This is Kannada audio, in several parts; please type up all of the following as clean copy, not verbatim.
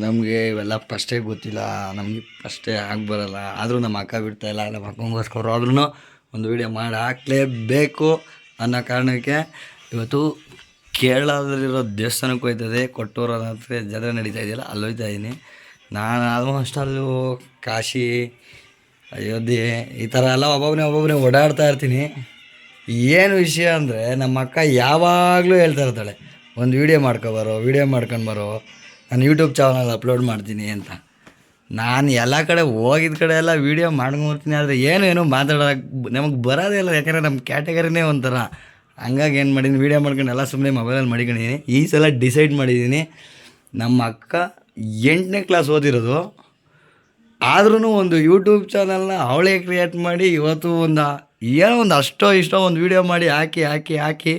ನಮಗೆ ಇವೆಲ್ಲ ಫಸ್ಟೇ ಗೊತ್ತಿಲ್ಲ, ನಮಗೆ ಫಸ್ಟೇ ಬರಲ್ಲ. ಆದರೂ ನಮ್ಮ ಅಕ್ಕ ಬಿಡ್ತಾಯಿಲ್ಲ, ನಮ್ಮ ಅಕ್ಕಂಗೋಸ್ಕರ ಆದ್ರೂ ಒಂದು ವೀಡಿಯೋ ಮಾಡಿ ಹಾಕಲೇಬೇಕು ಅನ್ನೋ ಕಾರಣಕ್ಕೆ ಇವತ್ತು ಕೇರಳದಲ್ಲಿರೋ ದೇವಸ್ಥಾನಕ್ಕೆ ಹೋಯ್ತದೆ. ಕೊಟ್ಟೂರು ಹತ್ರ ಜಾತ್ರೆ ನಡೀತಾ ಇದೆಯಲ್ಲ, ಅಲ್ಲಿ ಹೋಗ್ತಾ ಇದ್ದೀನಿ ನಾನು. ಆಲ್ಮೋಸ್ಟ್ ಅಲ್ಲೂ ಕಾಶಿ, ಅಯೋಧ್ಯೆ ಈ ಥರ ಎಲ್ಲ ಒಬ್ಬೊಬ್ಬನೇ ಓಡಾಡ್ತಾ ಇರ್ತೀನಿ. ಏನು ವಿಷಯ ಅಂದರೆ ನಮ್ಮ ಅಕ್ಕ ಯಾವಾಗಲೂ ಹೇಳ್ತಾ ಇರ್ತಾಳೆ, ಒಂದು ವೀಡಿಯೋ ಮಾಡ್ಕೊಂಡು ಬರೋ, ನಾನು ಯೂಟ್ಯೂಬ್ ಚಾನಲ್ ಅಪ್ಲೋಡ್ ಮಾಡ್ತೀನಿ ಅಂತ. ನಾನು ಎಲ್ಲ ಕಡೆ ಹೋಗಿದ್ದ ಕಡೆ ಎಲ್ಲ ವೀಡಿಯೋ ಮಾಡ್ಕೊಂಬರ್ತೀನಿ, ಆದರೆ ಏನು ಮಾತಾಡೋಕೆ ನಮಗೆ ಬರೋದೇ ಇಲ್ಲ. ಯಾಕಂದರೆ ನಮ್ಮ ಕ್ಯಾಟಗರಿನೇ ಒಂಥರ. ಹಂಗಾಗಿ ಏನು ಮಾಡಿದ್ದೀನಿ, ವೀಡಿಯೋ ಮಾಡ್ಕೊಂಡು ಎಲ್ಲ ಸುಮ್ಮನೆ ಮೊಬೈಲಲ್ಲಿ ಮಡಿಕೊಂಡಿದ್ದೀನಿ. ಈ ಸಲ ಡಿಸೈಡ್ ಮಾಡಿದ್ದೀನಿ, ನಮ್ಮ ಅಕ್ಕ 8ನೇ ಕ್ಲಾಸ್ ಓದಿರೋದು, ಆದ್ರೂ ಒಂದು ಯೂಟ್ಯೂಬ್ ಚಾನಲ್ನ ಅವಳೇ ಕ್ರಿಯೇಟ್ ಮಾಡಿ ಇವತ್ತು ಏನೋ ಒಂದು ಅಷ್ಟೋ ಇಷ್ಟೋ ಒಂದು ವೀಡಿಯೋ ಮಾಡಿ ಹಾಕಿ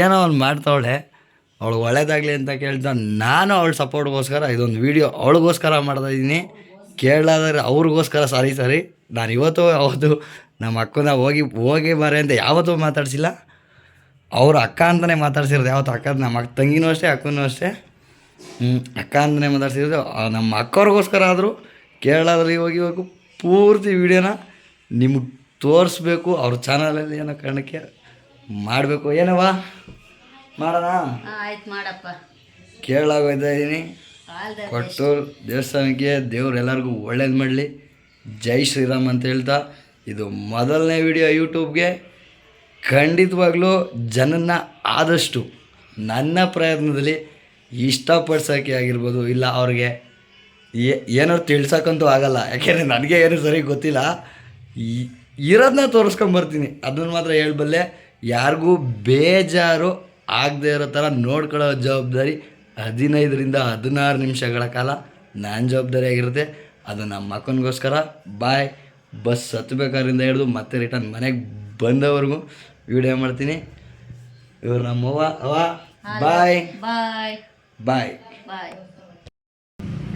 ಏನೋ ಒಂದು ಮಾಡ್ತಾವಳೆ. ಅವಳು ಒಳ್ಳೇದಾಗಲಿ ಅಂತ ಕೇಳ್ತಾ ನಾನು ಅವಳ ಸಪೋರ್ಟ್ಗೋಸ್ಕರ ಇದೊಂದು ವೀಡಿಯೋ ಅವಳಿಗೋಸ್ಕರ ಮಾಡ್ತಾಯಿದ್ದೀನಿ. ಕೇರಳದಲ್ಲಿ ಅವ್ರಿಗೋಸ್ಕರ ಸಾರಿ ನಾನು ಅವತ್ತು ನಮ್ಮ ಅಕ್ಕನ ಹೋಗಿ ಬಾರೆ ಅಂತ ಯಾವತ್ತೂ ಮಾತಾಡ್ಸಿಲ್ಲ. ಅವರು ಅಕ್ಕ ಅಂತಲೇ ಮಾತಾಡ್ಸಿರೋದು. ಯಾವತ್ತು ಅಕ್ಕ, ನಮ್ಮ ತಂಗಿನೂ ಅಷ್ಟೇ, ಅಕ್ಕನೂ ಅಷ್ಟೇ, ಅಕ್ಕ ಅಂತಲೇ ಮಾತಾಡ್ಸಿರೋದು. ನಮ್ಮ ಅಕ್ಕವ್ರಿಗೋಸ್ಕರ ಆದರೂ ಕೇರಳದಲ್ಲಿ ಹೋಗಿ ಪೂರ್ತಿ ವೀಡಿಯೋನ ನಿಮಗೆ ತೋರಿಸ್ಬೇಕು. ಅವ್ರ ಚಾನಲಲ್ಲಿ ಏನೋ ಕಾರಣಕ್ಕೆ ಮಾಡಬೇಕು. ಏನವ ಮಾಡೋಣ? ಆಯ್ತು ಮಾಡಪ್ಪ. ಕೇರಳಕ್ಕೆ ಹೋಗ್ತಾ ಇದ್ದೀನಿ, ಕೊಟ್ಟೂರು ದೇವಸ್ಥಾನಕ್ಕೆ. ದೇವ್ರು ಎಲ್ಲರಿಗೂ ಒಳ್ಳೇದು ಮಾಡಲಿ, ಜೈ ಶ್ರೀರಾಮ್ ಅಂತ ಹೇಳ್ತಾ ಇದು ಮೊದಲನೇ ವಿಡಿಯೋ ಯೂಟ್ಯೂಬ್ಗೆ. ಖಂಡಿತವಾಗ್ಲೂ ಜನನ್ನ ಆದಷ್ಟು ನನ್ನ ಪ್ರಯತ್ನದಲ್ಲಿ ಇಷ್ಟಪಡ್ಸೋಕ್ಕೆ ಆಗಿರ್ಬೋದು, ಇಲ್ಲ ಅವ್ರಿಗೆ ಏನಾದ್ರು ತಿಳ್ಸೋಕ್ಕಂತೂ ಆಗಲ್ಲ. ಯಾಕೆಂದರೆ ನನಗೆ ಏನು ಸರಿ ಗೊತ್ತಿಲ್ಲ, ಇರೋದನ್ನ ತೋರಿಸ್ಕೊಂಬರ್ತೀನಿ, ಅದನ್ನು ಮಾತ್ರ ಹೇಳ್ಬಲ್ಲೆ. ಯಾರಿಗೂ ಬೇಜಾರು ಆಗದೆ ಇರೋ ಥರ ನೋಡ್ಕೊಳ್ಳೋ ಜವಾಬ್ದಾರಿ 15ರಿಂದ 16 ನಿಮಿಷಗಳ ಕಾಲ ನನ್ನ ಜವಾಬ್ದಾರಿ ಆಗಿರುತ್ತೆ. ಅದು ನಮ್ಮ ಅಕ್ಕನಿಗೋಸ್ಕರ. ಬಾಯ್. ಬಸ್ ಹತ್ತಬೇಕಾದ್ರಿಂದ ಹಿಡಿದು ಮತ್ತೆ ರಿಟರ್ನ್ ಮನೆಗೆ ಬಂದವರೆಗೂ ವಿಡಿಯೋ ಮಾಡ್ತೀನಿ. ಇವರು ನಮ್ಮವ್ವ. ಬಾಯ್ ಬಾಯ್ ಬಾಯ್ ಬಾಯ್.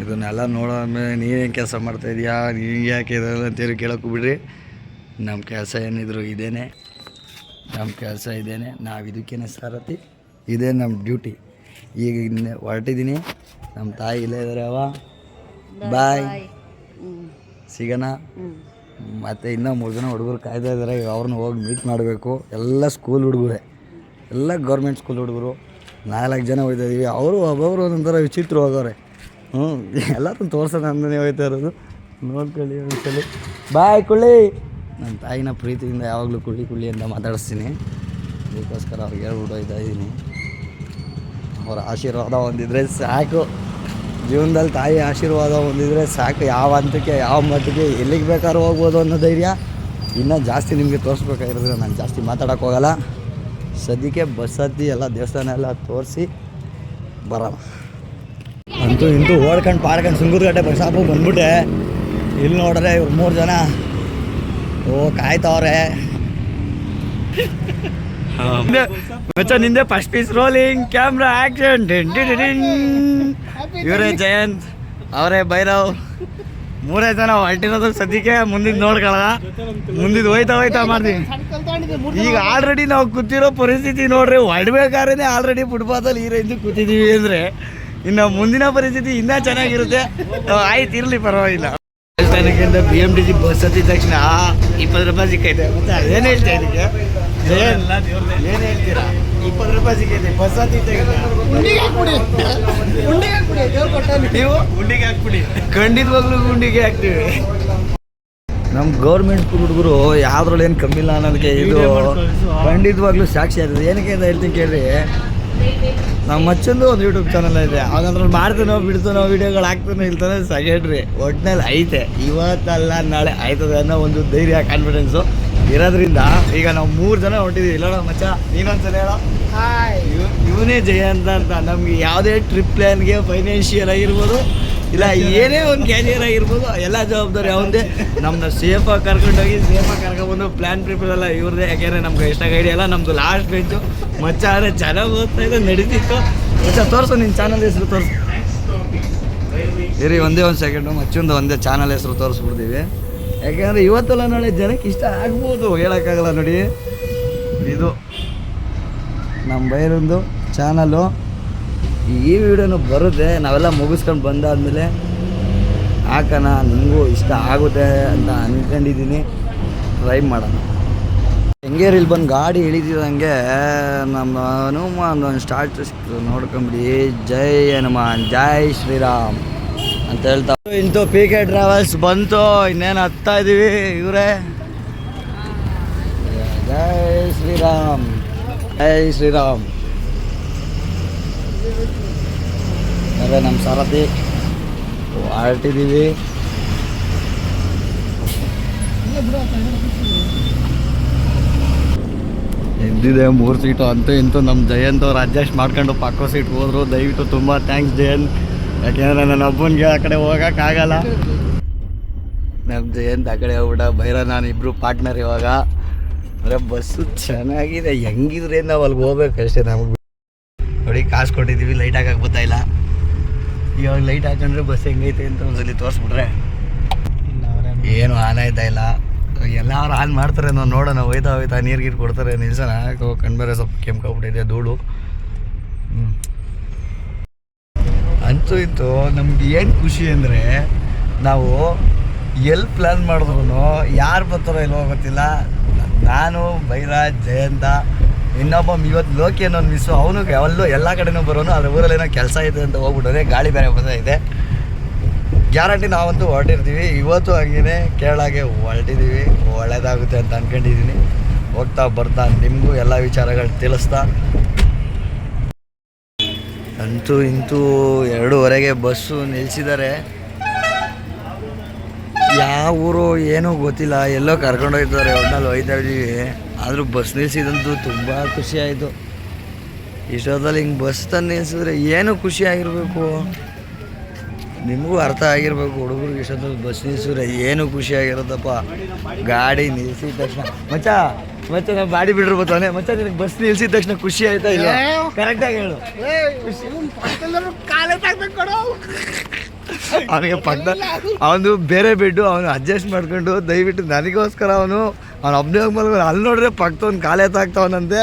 ಇದನ್ನೆಲ್ಲ ನೋಡೋದ್ಮೇಲೆ ನೀನೇನು ಕೆಲಸ ಮಾಡ್ತಾಯಿದ್ಯಾ, ನೀನು ಯಾಕೆ ಅಂತೇಳಿ ಕೇಳೋಕ್ಕೂ ಬಿಡ್ರಿ. ನಮ್ಮ ಕೆಲಸ ಏನಿದ್ರು ಇದೇನೆ, ನಾವು ಇದಕ್ಕೇನೆ ಸಾರಥಿ, ಇದೇ ನಮ್ಮ ಡ್ಯೂಟಿ. ಈಗ ಹೊರಟಿದ್ದೀನಿ, ನಮ್ಮ ತಾಯಿ ಇಲ್ಲೇ ಇದ್ದಾರೆ. ಬಾಯ್, ಸಿಗೋಣ. ಮತ್ತು ಇನ್ನೂ 3 ಜನ ಹುಡುಗರು ಕಾಯ್ತಾ ಇದ್ದಾರೆ, ಅವ್ರನ್ನ ಹೋಗಿ ಮೀಟ್ ಮಾಡಬೇಕು. ಎಲ್ಲ ಸ್ಕೂಲ್ ಹುಡುಗರೇ, ಎಲ್ಲ ಗೌರ್ಮೆಂಟ್ ಸ್ಕೂಲ್ ಹುಡುಗರು. 4 ಜನ ಹೋಗ್ತಾ ಇದ್ದೀವಿ. ಅವರು ಒಬ್ಬೊಬ್ರು ಒಂದೊಂಥರ ವಿಚಿತ್ರ ಹೋಗೋರೆ. ಎಲ್ಲರೂ ತೋರ್ಸೋಣ ಅಂತಲೇ ಹೋಗ್ತಾ ಇರೋದು. ನೋಡ್ಕೊಳ್ಳಿ ಒಂದ್ಸಲಿ. ಬಾಯ್ ಕುಳ್ಳಿ. ನನ್ನ ತಾಯಿನ ಪ್ರೀತಿಯಿಂದ ಯಾವಾಗಲೂ ಕುಳ್ಳಿ ಅಂತ ಮಾತಾಡಿಸ್ತೀನಿ. ಅದಕ್ಕೋಸ್ಕರ ಅವ್ರಿಗೆ ಹೇಳ್ಬಿಟ್ಟು ಹೋಗ್ತಾ ಇದ್ದೀನಿ. ಅವರ ಆಶೀರ್ವಾದ ಹೊಂದಿದ್ರೆ ಸಾಕು ಜೀವನದಲ್ಲಿ. ತಾಯಿ ಆಶೀರ್ವಾದ ಹೊಂದಿದ್ರೆ ಸಾಕು. ಯಾವ ಹಂತಕ್ಕೆ, ಯಾವ ಮಟ್ಟಿಗೆ, ಎಲ್ಲಿಗೆ ಬೇಕಾದ್ರೂ ಹೋಗ್ಬೋದು ಅನ್ನೋ ಧೈರ್ಯ. ಇನ್ನೂ ಜಾಸ್ತಿ ನಿಮಗೆ ತೋರಿಸ್ಬೇಕಾಗಿರೋದ್ರೆ ನಾನು ಜಾಸ್ತಿ ಮಾತಾಡೋಕ್ಕೆ ಹೋಗಲ್ಲ. ಸದ್ಯಕ್ಕೆ ಬಸ್ ಹತ್ತಿ ಎಲ್ಲ ದೇವಸ್ಥಾನ ಎಲ್ಲ ತೋರಿಸಿ ಬರೋಣ. ಅಂತೂ ಇಂತೂ ಓಡ್ಕೊಂಡು ಸುಂಗೂರ್ಗಟ್ಟೆ ಬಸ್ ಸ್ಟಾಪಿಗೆ ಬಂದ್ಬಿಟ್ಟೆ. ಇಲ್ಲಿ ನೋಡ್ರೆ ಇವ್ರು 3 ಜನ ಕಾಯ್ತವ್ರೆ. ನಿಂದೆ first piece rolling camera action. ಇವರೇ ಜಯಂತ್, ಅವರೇ ಭೈರವ್. 3 ಜನ ಹೊರಟಿರೋದು ಸದ್ಯಕ್ಕೆ. ಮುಂದಿನ ನೋಡ್ಕೊಳ್ಳ, ಮುಂದಿದ್ದು ಹೋಯ್ತಾ ಮಾಡ್ತೀವಿ. ಈಗ ಆಲ್ರೆಡಿ ನಾವು ಕೂತಿರೋ ಪರಿಸ್ಥಿತಿ ನೋಡ್ರಿ. ಹೊರಡ್ಬೇಕಾದ್ರೆ ಆಲ್ರೆಡಿ ಫುಟ್ಪಾತಲ್ಲಿ ಈ ರೇಂಜ್ ಕೂತಿದ್ದೀವಿ ಅಂದರೆ ಇನ್ನು ಮುಂದಿನ ಪರಿಸ್ಥಿತಿ ಇನ್ನೂ ಚೆನ್ನಾಗಿರುತ್ತೆ. ಆಯ್ತು, ಇರಲಿ, ಪರವಾಗಿಲ್ಲ. ದೇವಸ್ಥಾನಕ್ಕಿಂತ BMTC ಬಸ್ ಹತ್ತಿದ ತಕ್ಷಣ 20 ರೂಪಾಯಿ ಸಿಕ್ಕೈತೆ. ಮತ್ತೆ ಏನು ಹೇಳ್ತಾ ಇದಕ್ಕೆ, ಏನು ಹೇಳ್ತೀರಾ? 20 ರೂಪಾಯಿ ಸಿಕ್ಕೈತೆ ಬಸ್ ಹತ್ತಿದ ನೀವು ಗುಂಡಿಗೆ ಹಾಕ್ಬಿಡಿ. ಖಂಡಿತವಾಗ್ಲೂ ಗುಂಡಿಗೆ ಹಾಕ್ತೀವಿ. ನಮ್ಮ ಗೌರ್ಮೆಂಟ್ ಸ್ಕೂಲ್ ಹುಡುಗರು ಯಾವ್ದ್ರಲ್ಲಿ ಏನು ಕಮ್ಮಿ ಇಲ್ಲ ಅನ್ನೋದಕ್ಕೆ ಇದು ಖಂಡಿತವಾಗ್ಲೂ ಸಾಕ್ಷಿ ಆಗ್ತದೆ. ಏನಕ್ಕೆ ಅಂತ ಹೇಳ್ತೀನಿ ಕೇಳ್ರಿ. ನಮ್ಮ ಮಚ್ಚಂದು ಒಂದು ಯೂಟ್ಯೂಬ್ ಚಾನಲ್ ಇದೆ. ಅದ್ರಲ್ಲಿ ಮಾಡ್ತಾನೋ ಬಿಡ್ತಾನೋ ವೀಡಿಯೋಗಳು ಹಾಕ್ತಾನೋ ಇಲ್ತಾನೋ ಸೆಕೆಂಡ್ರಿ. ಒಟ್ಟಿನಲ್ಲಿ ಐತೆ, ಇವತ್ತಲ್ಲ ನಾಳೆ ಆಯ್ತದೆ ಅನ್ನೋ ಒಂದು ಧೈರ್ಯ, ಕಾನ್ಫಿಡೆನ್ಸು ಇರೋದ್ರಿಂದ ಈಗ ನಾವು 3 ಜನ ಹೊರಟಿದ್ದೀವಿ. ಇಲ್ಲ ಮಚ್ಚ, ನೀನೊಂದ್ಸಲ ಹೇಳೋ. ಇವನೇ ಜಯಂತ ಅಂತ. ನಮಗೆ ಯಾವುದೇ ಟ್ರಿಪ್ ಪ್ಲ್ಯಾನ್ಗೆ ಫೈನಾನ್ಷಿಯಲ್ ಆಗಿರ್ಬೋದು, ಇಲ್ಲ ಏನೇ ಒಂದು ಕ್ಯಾರಿಯರ್ ಆಗಿರ್ಬೋದು, ಎಲ್ಲ ಜವಾಬ್ದಾರಿ ಅವಂದೇ. ನಮ್ಮನ್ನ ಸೇಫಾಗಿ ಕರ್ಕೊಂಡೋಗಿ ಸೇಫಾಗಿ ಕರ್ಕೊಂಡ್ಬಂದು ಪ್ಲ್ಯಾನ್ ಪ್ರಿಪೇರ್ ಎಲ್ಲ ಇವ್ರದ್ದೇ. ಯಾಕೆಂದರೆ ನಮ್ಗೆ ಇಷ್ಟ ಗೈಡಿ ಎಲ್ಲ ನಮ್ಮದು ಲಾಸ್ಟ್ ಬೆಂಚು. ಮಚ್ಚ ಆದರೆ ಚೆನ್ನಾಗಿ ಓದ್ತಾ ಇದೆ, ನಡೀತಿತ್ತು. ಮಚ್ಚ ತೋರಿಸು, ನಿನ್ನ ಚಾನಲ್ ಹೆಸರು ತೋರಿಸು. ಇರಿ ಒಂದೇ ಒಂದು ಸೆಕೆಂಡು, ಮಚ್ಚೊಂದು ಒಂದೇ ಚಾನಲ್ ಹೆಸರು ತೋರಿಸ್ಬಿಡ್ತೀವಿ. ಯಾಕೆಂದರೆ ಇವತ್ತಲ್ಲ ನಾಳೆ ಜನಕ್ಕೆ ಇಷ್ಟ ಆಗ್ಬೋದು, ಹೇಳೋಕ್ಕಾಗಲ್ಲ. ನೋಡಿ, ಇದು ನಮ್ಮ ಬೈರೊಂದು ಚಾನಲ್ಲು. ಈ ವಿಡಿಯೋನು ಬರುತ್ತೆ, ನಾವೆಲ್ಲ ಮುಗಿಸ್ಕೊಂಡು ಬಂದಾದಮೇಲೆ ಹಾಕೋಣ. ನಿಮಗೂ ಇಷ್ಟ ಆಗುತ್ತೆ ಅಂತ ಅಂದ್ಕೊಂಡಿದ್ದೀನಿ, ಟ್ರೈ ಮಾಡೋಣ. ಹೆಂಗೇರಿಲ್ಲಿ ಬಂದು ಗಾಡಿ ಇಳಿದಿದ್ದಂಗೆ ನಮ್ಮ ಹನುಮಾನ್ ಒಂದು ಸ್ಟಾರ್ಟ್ ಸಿಕ್ತು, ನೋಡ್ಕೊಂಬಿಡಿ. ಜೈ ಹನುಮಾನ್, ಜೈ ಶ್ರೀರಾಮ್ ಅಂತ ಹೇಳ್ತಾ ಇಂತು ಪಿ ಕೆ ಟ್ರಾವೆಲ್ಸ್ ಬಂತು. ಇನ್ನೇನು ಹತ್ತಾ ಇದ್ದೀವಿ. ಇವರೇ ಜೈ ಶ್ರೀರಾಮ್, ಜೈ ಶ್ರೀರಾಮ್. ಅದೇ ನಮ್ಮ ಸಾರಥಿ ಹೊರಟಿದ್ದೀವಿ. ಎದ್ದಿದೆ 3 ಸೀಟು ಅಂತೂ ಇಂತೂ. ನಮ್ಮ ಜಯಂತ್ ಅವ್ರು ಅಡ್ಜಸ್ಟ್ ಮಾಡ್ಕೊಂಡು ಪಕ್ಕೋ ಸೀಟ್ ಹೋದ್ರು. ದಯವಿಟ್ಟು ತುಂಬ ಥ್ಯಾಂಕ್ಸ್ ಜಯಂತ್, ಯಾಕೆಂದರೆ ನನ್ನ ಒಬ್ಬನಿಗೆ ಆ ಕಡೆ ಹೋಗೋಕ್ಕಾಗಲ್ಲ. ನಮ್ಮ ಜಯಂತ್ ಆ ಕಡೆ ಹೋಗ್ಬಿಟ್ಟ, ಬೈರ ನಾನು ಇಬ್ಬರು ಪಾರ್ಟ್ನರ್. ಇವಾಗ ಅಂದರೆ ಬಸ್ಸು ಚೆನ್ನಾಗಿದೆ, ಹೆಂಗಿದ್ರೆ ನಾವು ಅಲ್ಲಿಗೆ ಹೋಗ್ಬೇಕು ಅಷ್ಟೇ. ನಮಗೆ ನೋಡಿ ಕಾಸು ಕೊಟ್ಟಿದ್ದೀವಿ, ಲೈಟ್ ಹಾಕಕ್ಕೆ ಗೊತ್ತಾಯಿಲ್ಲ. ಇವಾಗ ಲೈಟ್ ಹಾಕೊಂಡ್ರೆ ಬಸ್ ಹೆಂಗೈತೆ ಅಂತ ಒಂದ್ಸಲಿ ತೋರಿಸ್ಬಿಟ್ರೆ ಏನು ಆನ್ ಆಯ್ತಾ ಇಲ್ಲ. ಎಲ್ಲರೂ ಆನ್ ಮಾಡ್ತಾರೆ, ನಾವು ನೋಡೋಣ. ಹೋಯ್ತಾ ನೀರು ಗೀರು ಕೊಡ್ತಾರೆ, ನಿಲ್ಸೋಣ. ಕಣ್ಬೇರೆ ಸ್ವಲ್ಪ ಕೆಂಪ್ಕೊಬಿಟ್ಟಿದೆ ಧೂಳು. ಅಂತೂ ಇತ್ತು ನಮ್ಗೆ ಏನು ಖುಷಿ ಅಂದರೆ, ನಾವು ಎಲ್ಲಿ ಪ್ಲ್ಯಾನ್ ಮಾಡಿದ್ರು ಯಾರು ಬರ್ತಾರೋ ಇಲ್ವೋ ಗೊತ್ತಿಲ್ಲ. ನಾನು, ಬೈರಾಜ್, ಜಯಂತ, ಇನ್ನೊಬ್ಬ ಇವತ್ತು ಲೋಕಿ ಅನ್ನೋದು ಮಿಸ್ಸು. ಅವನು ಅಲ್ಲೂ ಎಲ್ಲ ಕಡೆನೂ ಬರೋನು. ಅದ್ರ ಊರಲ್ಲಿ ಏನೋ ಕೆಲಸ ಇದೆ ಅಂತ ಹೋಗ್ಬಿಟ್ಟರೆ, ಗಾಳಿ ಬೇರೆ ಇದೆ. ಗ್ಯಾರಂಟಿ ನಾವಂತೂ ಹೊರಟಿರ್ತೀವಿ. ಇವತ್ತು ಹಂಗೇ ಕೇರಳಗೆ ಹೊರಟಿದ್ದೀವಿ. ಒಳ್ಳೇದಾಗುತ್ತೆ ಅಂತ ಅಂದ್ಕೊಂಡಿದ್ದೀನಿ. ಹೋಗ್ತಾ ಬರ್ತಾ ನಿಮಗೂ ಎಲ್ಲ ವಿಚಾರಗಳು ತಿಳಿಸ್ತಾ. ಅಂತೂ ಇಂತೂ 2:15ಗೆ ಬಸ್ಸು ನಿಲ್ಲಿಸಿದ್ದಾರೆ. ಯಾವ ಊರು ಏನೂ ಗೊತ್ತಿಲ್ಲ, ಎಲ್ಲೋ ಕರ್ಕೊಂಡೋಗ್ತಾರೆ. ಒಟ್ನಲ್ಲಿ ಹೋಗ್ತಾ ಇದ್ದೀವಿ. ಆದರೂ ಬಸ್ ನಿಲ್ಸಿದಂತೂ ತುಂಬ ಖುಷಿ ಆಯಿತು. ಇಷ್ಟೊತ್ತಲ್ಲಿ ಹಿಂಗೆ ಬಸ್ ತಂದು ನಿಲ್ಸಿದ್ರೆ ಏನು ಖುಷಿ ಆಗಿರಬೇಕು, ನಿಮಗೂ ಅರ್ಥ ಆಗಿರ್ಬೇಕು. ಹುಡುಗರಿಗೆ ಇಷ್ಟೊತ್ತಲ್ಲಿ ಬಸ್ ನಿಲ್ಸಿದ್ರೆ ಏನು ಖುಷಿಯಾಗಿರುತ್ತಪ್ಪ. ಗಾಡಿ ನಿಲ್ಸಿದ ತಕ್ಷಣ ಮಚ್ಚ ನಾವು ಬಾಡಿ ಬಿಡ್ರು ಬರ್ತಾನೆ. ಮಚ್ಚ ನಿನಗೆ ಬಸ್ ನಿಲ್ಸಿದ ತಕ್ಷಣ ಖುಷಿ ಆಯ್ತಾ ಇಲ್ಲ? ಕರೆಕ್ಟಾಗಿ ಹೇಳು. ಅವನಿಗೆ ಪಕ್ಕದ ಅವನು ಬೇರೆ ಬೆಡ್ಡು, ಅವನು ಅಡ್ಜಸ್ಟ್ ಮಾಡ್ಕೊಂಡು ದಯವಿಟ್ಟು ನನಗೋಸ್ಕರ ಅವನು ಒಬ್ಬನೇ ಹೋಗಿ ಅಲ್ಲಿ ನೋಡ್ರೆ ಪಕ್ಕದವ್ನು ಕಾಲೇ ತಾಗ್ತಾವನಂತೆ.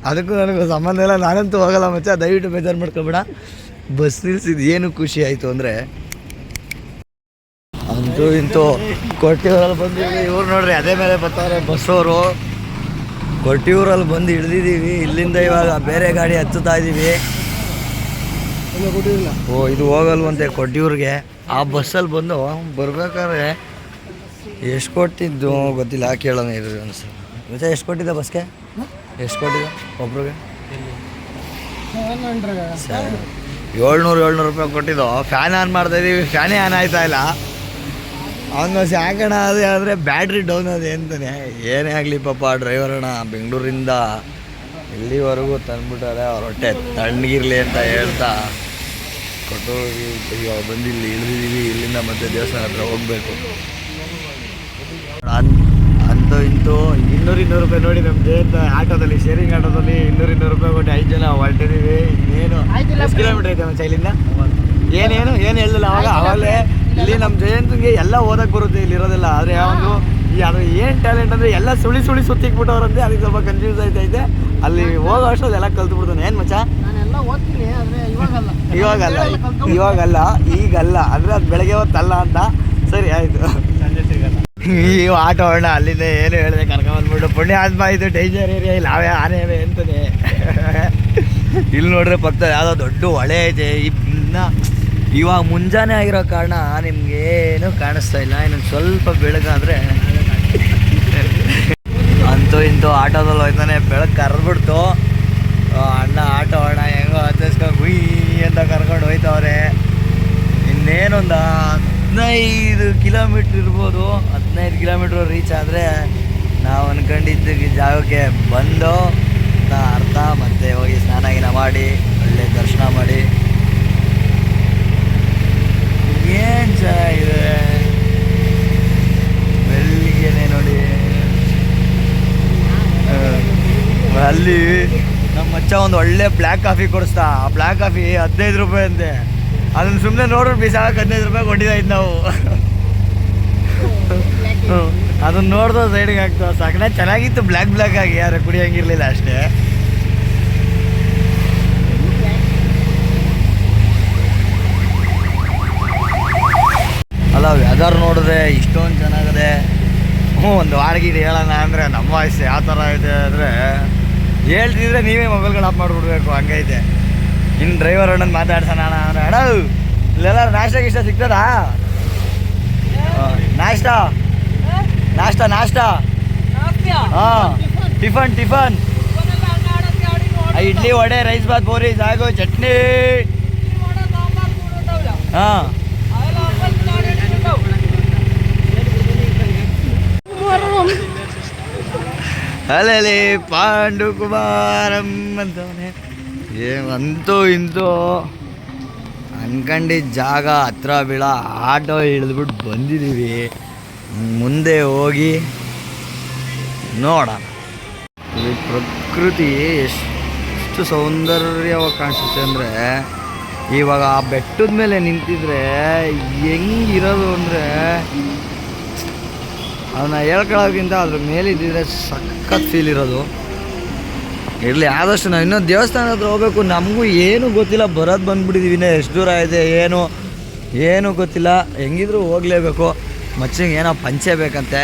ಅದಕ್ಕೂ ನನಗೆ ಸಂಬಂಧ ಇಲ್ಲ, ನಾನಂತೂ ಹೋಗಲ್ಲ ಮಚ್ಚ. ದಯವಿಟ್ಟು ಬೇಜಾರು ಮಾಡ್ಕೊಬೇಡ. ಬಸ್ ನಿಲ್ಸಿದ್ದು ಏನು ಖುಷಿ ಆಯಿತು ಅಂದರೆ, ಅಂತೂ ಇಂತೂ ಕೊಟ್ಟಿಯೂರಲ್ಲಿ ಬಂದಿದ್ದೀವಿ. ಇವ್ರು ನೋಡ್ರಿ ಅದೇ ಮೇಲೆ ಬರ್ತಾರೆ ಬಸ್ಸವರು. ಕೊಟ್ಟಿಯೂರಲ್ಲಿ ಬಂದು ಇಳಿದಿದ್ದೀವಿ. ಇಲ್ಲಿಂದ ಇವಾಗ ಬೇರೆ ಗಾಡಿ ಹತ್ತುತ್ತಾ ಇದ್ದೀವಿ. ಓ ಇದು ಹೋಗಲ್ವಂತೆ ಕೊಟ್ಟಿಯೂರಿಗೆ. ಆ ಬಸ್ಸಲ್ಲಿ ಬಂದು ಬರ್ಬೇಕಾದ್ರೆ ಎಷ್ಟು ಕೊಟ್ಟಿದ್ದು ಗೊತ್ತಿಲ್ಲ, ಕೇಳೋಣ ಇರೋದು ಅನ್ಸು. ಮತ್ತೆ ಎಷ್ಟು ಕೊಟ್ಟಿದ್ದ ಬಸ್ಗೆ? ಎಷ್ಟು ಕೊಟ್ಟಿದ್ದ ಒಬ್ರಿಗೆ? 700 ರೂಪಾಯಿ ಕೊಟ್ಟಿದ್ದು. ಫ್ಯಾನ್ ಆನ್ ಮಾಡ್ತಾಯಿದ್ದೀವಿ, ಫ್ಯಾನೇ ಆನ್ ಆಯ್ತಾ ಇಲ್ಲ. ಅವನು ಸಾಕಣ ಅದೇ ಆದರೆ ಬ್ಯಾಟ್ರಿ ಡೌನ್ ಅದೇ ಅಂತಾನೆ. ಏನೇ ಆಗಲಿ ಪಾಪ ಡ್ರೈವರ್ ಅಣ್ಣ ಬೆಂಗಳೂರಿಂದ ಇಲ್ಲಿವರೆಗೂ ತಂದ್ಬಿಟ್ಟಾರೆ. ಅವ್ರ ಹೊಟ್ಟೆ ತಣ್ಣಗಿರಲಿ ಅಂತ ಹೇಳ್ತಾ ಕೊಟ್ಟು ಬಂದು ಇಲ್ಲಿ ಇಳಿದಿದ್ದೀವಿ. ಇಲ್ಲಿಂದ ಮತ್ತೆ ದೇವಸ್ಥಾನ ಹತ್ರ ಹೋಗಬೇಕು. ಅಂತೂ ಇಂತೂ 200 ರೂಪಾಯಿ ನೋಡಿ ನಮ್ಮ ಜಯಂತ ಆಟೋದಲ್ಲಿ, ಶೇರಿಂಗ್ ಆಟೋದಲ್ಲಿ 200 ರೂಪಾಯಿ ಕೊಟ್ಟು 5 ಜನ ಹೊರಟಿದ್ದೀವಿ. ಇನ್ನೇನು ಎಷ್ಟು ಕಿಲೋಮೀಟ್ರ್ ಐತೆ ನಮ್ಮ ಚೈಲಿಂದ? ಏನು ಹೇಳಿಲ್ಲ ಆವಾಗಲೇ. ಇಲ್ಲಿ ನಮ್ಮ ಜಯಂತಿಗೆ ಎಲ್ಲ ಓದಕ್ಕೆ ಬರುತ್ತೆ, ಇಲ್ಲಿರೋದಿಲ್ಲ. ಆದರೆ ಅವನು ಅದು ಏನು ಟ್ಯಾಲೆಂಟ್ ಅಂದರೆ ಎಲ್ಲ ಸುಳಿ ಸುತ್ತಿಕ್ಬಿಟ್ಟವ್ರಂತೆ. ಅದಕ್ಕೆ ಸ್ವಲ್ಪ ಕನ್ಫ್ಯೂಸ್ ಆಯ್ತೈತೆ. ಅಲ್ಲಿ ಹೋಗೋ ಅಷ್ಟೊಂದು ಎಲ್ಲ ಕಲ್ತು ಬಿಡ್ತಾನೆ. ಏನು ಮಚ್ಚ? ಇವಾಗಲ್ಲ ಈಗಲ್ಲ ಅಂದರೆ ಅದು ಬೆಳಗ್ಗೆ ಹೊತ್ತಲ್ಲ ಅಂತ. ಸರಿ ಆಯಿತು, ಸಂಜೆ ಸಿಗಲ್ಲ. ಈ ಆಟೋ ಅಣ್ಣ ಅಲ್ಲಿಂದ ಏನು ಹೇಳಿದೆ ಕರ್ಕೊಂಡ್ಬಂದ್ಬಿಟ್ಟು ಪುಣ್ಯ ಆತ್ಮ ಆಯಿತು. ಡೇಂಜರ್ ಏರಿಯಾ ಇಲ್ಲ, ಅವೇ ಆನೆ ಅವೇ ಅಂತಾನೆ. ಇಲ್ಲಿ ನೋಡ್ರೆ ಪಕ್ಕದಲ್ಲಿ ಯಾವುದೋ ದೊಡ್ಡ ಹೊಳೆ ಐತೆ. ಇನ್ನು ಇವಾಗ ಮುಂಜಾನೆ ಆಗಿರೋ ಕಾರಣ ನಿಮ್ಗೇನು ಕಾಣಿಸ್ತಾ ಇಲ್ಲ. ಇನ್ನೊಂದು ಸ್ವಲ್ಪ ಬೆಳಗಾದರೆ ಅಂತೂ ಇಂತೂ ಆಟೋದಲ್ಲಿ ಹೋಯ್ತಾನೆ. ಬೆಳಗ್ಗೆ ಕರೆದ್ಬಿಡ್ತು. ಅಣ್ಣ ಆಟೋ ಅಣ್ಣ ಹೆಂಗೋ ಹತ್ತಿಸ್ಕೊಂಡು ಗುಯ್ ಅಂತ ಕರ್ಕೊಂಡು ಹೋಯ್ತವ್ರೆ. ಇನ್ನೇನೊಂದು 15 ಕಿಲೋಮೀಟ್ರ್ ಇರ್ಬೋದು. 15 ಕಿಲೋಮೀಟ್ರ್ ರೀಚ್ ಆದರೆ ನಾವು ಅಂದ್ಕೊಂಡಿದ್ದ ಜಾಗಕ್ಕೆ ಬಂದು ಅರ್ಥ. ಮತ್ತೆ ಹೋಗಿ ಸ್ನಾನ ಗಿನ ಮಾಡಿ ಒಳ್ಳೆ ದರ್ಶನ ಮಾಡಿ ಏನು ಚೆನ್ನಾಗಿದೆ. ಬೆಳಿಗ್ಗೆನೆ ನೋಡಿ ಅಲ್ಲಿ ನಮ್ಮ ಮಚ್ಚ ಒಂದು ಒಳ್ಳೆ ಬ್ಲ್ಯಾಕ್ ಕಾಫಿ ಕೊಡಿಸ್ತಾ. ಆ ಬ್ಲ್ಯಾಕ್ ಕಾಫಿ 15 ರೂಪಾಯಿ ಅಂತೆ. ಅದನ್ನು ಸುಮ್ಮನೆ ನೋಡ್ರಿ ಬಿಸಾಕ 15 ರೂಪಾಯಿ ಕೊಟ್ಟಿದ್ದಾಯ್ತು ನಾವು. ಅದನ್ನು ನೋಡ್ದೋ ಸೈಡಿಗೆ ಆಗ್ತಾವ. ಸಾಕನೆ ಚೆನ್ನಾಗಿತ್ತು ಬ್ಲ್ಯಾಕ್ ಆಗಿ, ಯಾರು ಕುಡಿಯೋಂಗಿರಲಿಲ್ಲ ಅಷ್ಟೇ. ವೆದರ್ ನೋಡಿದ್ರೆ ಇಷ್ಟೊಂದು ಚೆನ್ನಾಗಿದೆ. ಒಂದು ವಾರಗಿರಿ ಹೇಳೋಣ ಅಂದರೆ ನಮ್ಮ ವಯಸ್ಸು ಯಾವ ಥರ ಇದೆ ಅಂದರೆ ಹೇಳ್ತಿದ್ರೆ ನೀವೇ ಮೊಬೈಲ್ಗಳು ಆಫ್ ಮಾಡಿಬಿಡ್ಬೇಕು, ಹಂಗೈತೆ. ಇನ್ನು ಡ್ರೈವರ್ ಅಣ್ಣನ ಮಾತಾಡ್ಸೋಣ ಅಂದರೆ ಅಣ್ಣ ಇಲ್ಲೆಲ್ಲ ನಾಷ್ಟ ಗಿಷ್ಟ ಸಿಗ್ತದಾ? ನಾಷ್ಟ ನಾಷ್ಟ ನಾಷ್ಟ ಹಾಂ, ಟಿಫನ್ ಇಡ್ಲಿ ವಡೆ ರೈಸ್ ಬಾತ್ ಬೋರಿ ಸಾಗು ಚಟ್ನಿ. ಹಾಂ ಅಲ್ಲಲ್ಲಿ ಪಾಂಡು ಕುಮಾರಂ ಅಂತವನೇ. ಅಂತೂ ಇಂತೂ ಅನ್ಕೊಂಡಿದ್ದ ಜಾಗ ಹತ್ರ ಬೀಳ ಆಟೋ ಇಳಿದ್ಬಿಟ್ಟು ಬಂದಿದ್ದೀವಿ. ಮುಂದೆ ಹೋಗಿ ನೋಡೋಣ. ಇಲ್ಲಿ ಪ್ರಕೃತಿ ಎಷ್ಟು ಸೌಂದರ್ಯವಾಗಿ ಕಾಣಿಸುತ್ತೆ ಅಂದರೆ, ಇವಾಗ ಆ ಬೆಟ್ಟದ ಮೇಲೆ ನಿಂತಿದ್ರೆ ಹೆಂಗಿರೋದು ಅಂದರೆ ಅದನ್ನ ಹೇಳ್ಕೊಳ್ಳೋಕ್ಕಿಂತ ಅದ್ರ ಮೇಲೆ ಇದ್ದಿದ್ರೆ ಸಖತ್ ಫೀಲ್ ಇರೋದು. ಇರಲಿ, ಆದಷ್ಟು ನಾವು ಇನ್ನೂ ದೇವಸ್ಥಾನ ಹತ್ರ ಹೋಗ್ಬೇಕು. ನಮಗೂ ಏನೂ ಗೊತ್ತಿಲ್ಲ, ಬರೋದು ಬಂದುಬಿಟ್ಟಿದ್ದೀವಿ. ಇನ್ನೂ ಎಷ್ಟು ದೂರ ಇದೆ ಏನೂ ಗೊತ್ತಿಲ್ಲ. ಹೆಂಗಿದ್ರು ಹೋಗಲೇಬೇಕು. ಮಚ್ಚಿಗೆ ಏನೋ ಪಂಚೆ ಬೇಕಂತೆ,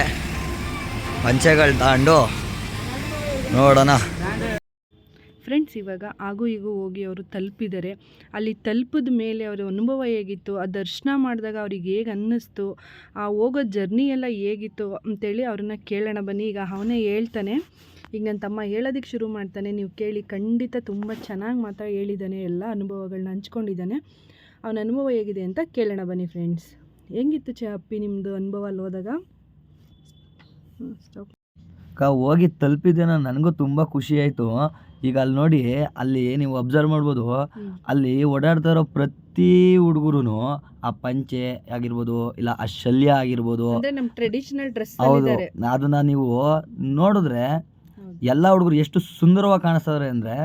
ಪಂಚೆಗಳು ತಗೊಂಡು ನೋಡೋಣ. ಫ್ರೆಂಡ್ಸ್, ಇವಾಗ ಆಗು ಈಗೂ ಹೋಗಿ ಅವರು ತಲುಪಿದ್ದಾರೆ. ಅಲ್ಲಿ ತಲುಪಿದ ಮೇಲೆ ಅವರ ಅನುಭವ ಹೇಗಿತ್ತು, ಆ ದರ್ಶನ ಮಾಡಿದಾಗ ಅವ್ರಿಗೆ ಹೇಗೆ ಅನ್ನಿಸ್ತು, ಆ ಹೋಗೋ ಜರ್ನಿ ಎಲ್ಲ ಹೇಗಿತ್ತು ಅಂತೇಳಿ ಅವ್ರನ್ನ ಕೇಳೋಣ ಬನ್ನಿ. ಈಗ ಅವನೇ ಹೇಳ್ತಾನೆ. ಈಗ ನನ್ನ ತಮ್ಮ ಹೇಳೋದಕ್ಕೆ ಶುರು ಮಾಡ್ತಾನೆ, ನೀವು ಕೇಳಿ. ಖಂಡಿತ ತುಂಬ ಚೆನ್ನಾಗಿ ಹೇಳಿದ್ದಾನೆ, ಎಲ್ಲ ಅನುಭವಗಳನ್ನ ಹಂಚ್ಕೊಂಡಿದ್ದಾನೆ. ಅವನ ಅನುಭವ ಹೇಗಿದೆ ಅಂತ ಕೇಳೋಣ ಬನ್ನಿ ಫ್ರೆಂಡ್ಸ್. ಹೆಂಗಿತ್ತು ಅಪ್ಪಿ ನಿಮ್ಮದು ಅನುಭವ ಅಲ್ಲಿ ಹೋದಾಗ? ಹೋಗಿ ತಲುಪಿದ್ದೇನೋ ನನಗೂ ತುಂಬ ಖುಷಿ ಆಯಿತು. ಈಗ ಅಲ್ಲಿ ನೋಡಿ, ಅಲ್ಲಿ ನೀವು ಅಬ್ಸರ್ವ್ ಮಾಡ್ಬೋದು, ಅಲ್ಲಿ ಓಡಾಡ್ತಾ ಇರೋ ಪ್ರತಿ ಹುಡುಗರು ಆ ಪಂಚೆ ಆಗಿರ್ಬೋದು, ಇಲ್ಲ ಆ ಶಲ್ಯ ಆಗಿರ್ಬೋದು, ಹೌದು, ಅದನ್ನ ನೀವು ನೋಡಿದ್ರೆ ಎಲ್ಲ ಹುಡುಗರು ಎಷ್ಟು ಸುಂದರವಾಗಿ ಕಾಣಿಸ್ತಾರೆ ಅಂದರೆ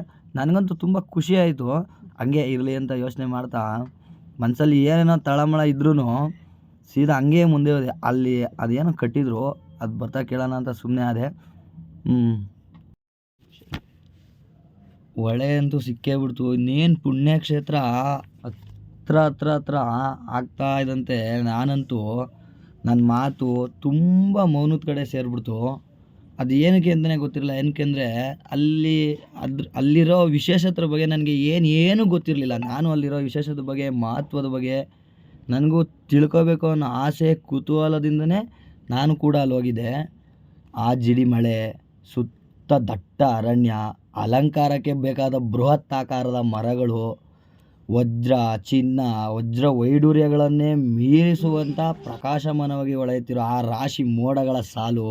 ನನಗಂತೂ ತುಂಬ ಖುಷಿ ಆಯಿತು. ಹಂಗೆ ಇರಲಿ ಅಂತ ಯೋಚನೆ ಮಾಡ್ತಾ ಮನಸ್ಸಲ್ಲಿ ಏನೇನೋ ತಳಮಳ ಇದ್ರೂ ಸೀದಾ ಹಂಗೆ ಮುಂದೆ ಹೋದೆ. ಅಲ್ಲಿ ಅದೇನೋ ಕಟ್ಟಿದ್ರು, ಅದು ಬರ್ತಾ ಕೇಳೋಣ ಅಂತ ಸುಮ್ಮನೆ ಆದೆ. ಹೊಳೆ ಅಂತೂ ಸಿಕ್ಕೇ ಬಿಡ್ತು. ಇನ್ನೇನು ಪುಣ್ಯಕ್ಷೇತ್ರ ಹತ್ರ ಆಗ್ತಾ ಇದ್ದಂತೆ ನಾನಂತೂ ನನ್ನ ಮಾತು ತುಂಬ ಮೌನದ ಕಡೆ ಸೇರಿಬಿಡ್ತು. ಅದು ಏನಕ್ಕೆ ಅಂತಲೇ ಗೊತ್ತಿರಲಿಲ್ಲ. ಏನಕ್ಕೆಂದರೆ ಅಲ್ಲಿರೋ ವಿಶೇಷತೆ ಬಗ್ಗೆ ನನಗೆ ಏನೂ ಗೊತ್ತಿರಲಿಲ್ಲ. ನಾನು ಅಲ್ಲಿರೋ ವಿಶೇಷತೆ ಬಗ್ಗೆ, ಮಹತ್ವದ ಬಗ್ಗೆ ನನಗೂ ತಿಳ್ಕೋಬೇಕು ಅನ್ನೋ ಆಸೆ, ಕುತೂಹಲದಿಂದನೇ ನಾನು ಕೂಡ ಅಲ್ಲಿ ಹೋಗಿದ್ದೆ. ಆ ಜಿಡಿ ಮಳೆ, ಸುತ್ತ ದಟ್ಟ ಅರಣ್ಯ, ಅಲಂಕಾರಕ್ಕೆ ಬೇಕಾದ ಬೃಹತ್ ಆಕಾರದ ಮರಗಳು, ವಜ್ರ ವೈಡೂರ್ಯಗಳನ್ನೇ ಮೀರಿಸುವಂಥ ಪ್ರಕಾಶಮಾನವಾಗಿ ಹೊಳೆಯುತ್ತಿರೋ ಆ ರಾಶಿ ಮೋಡಗಳ ಸಾಲು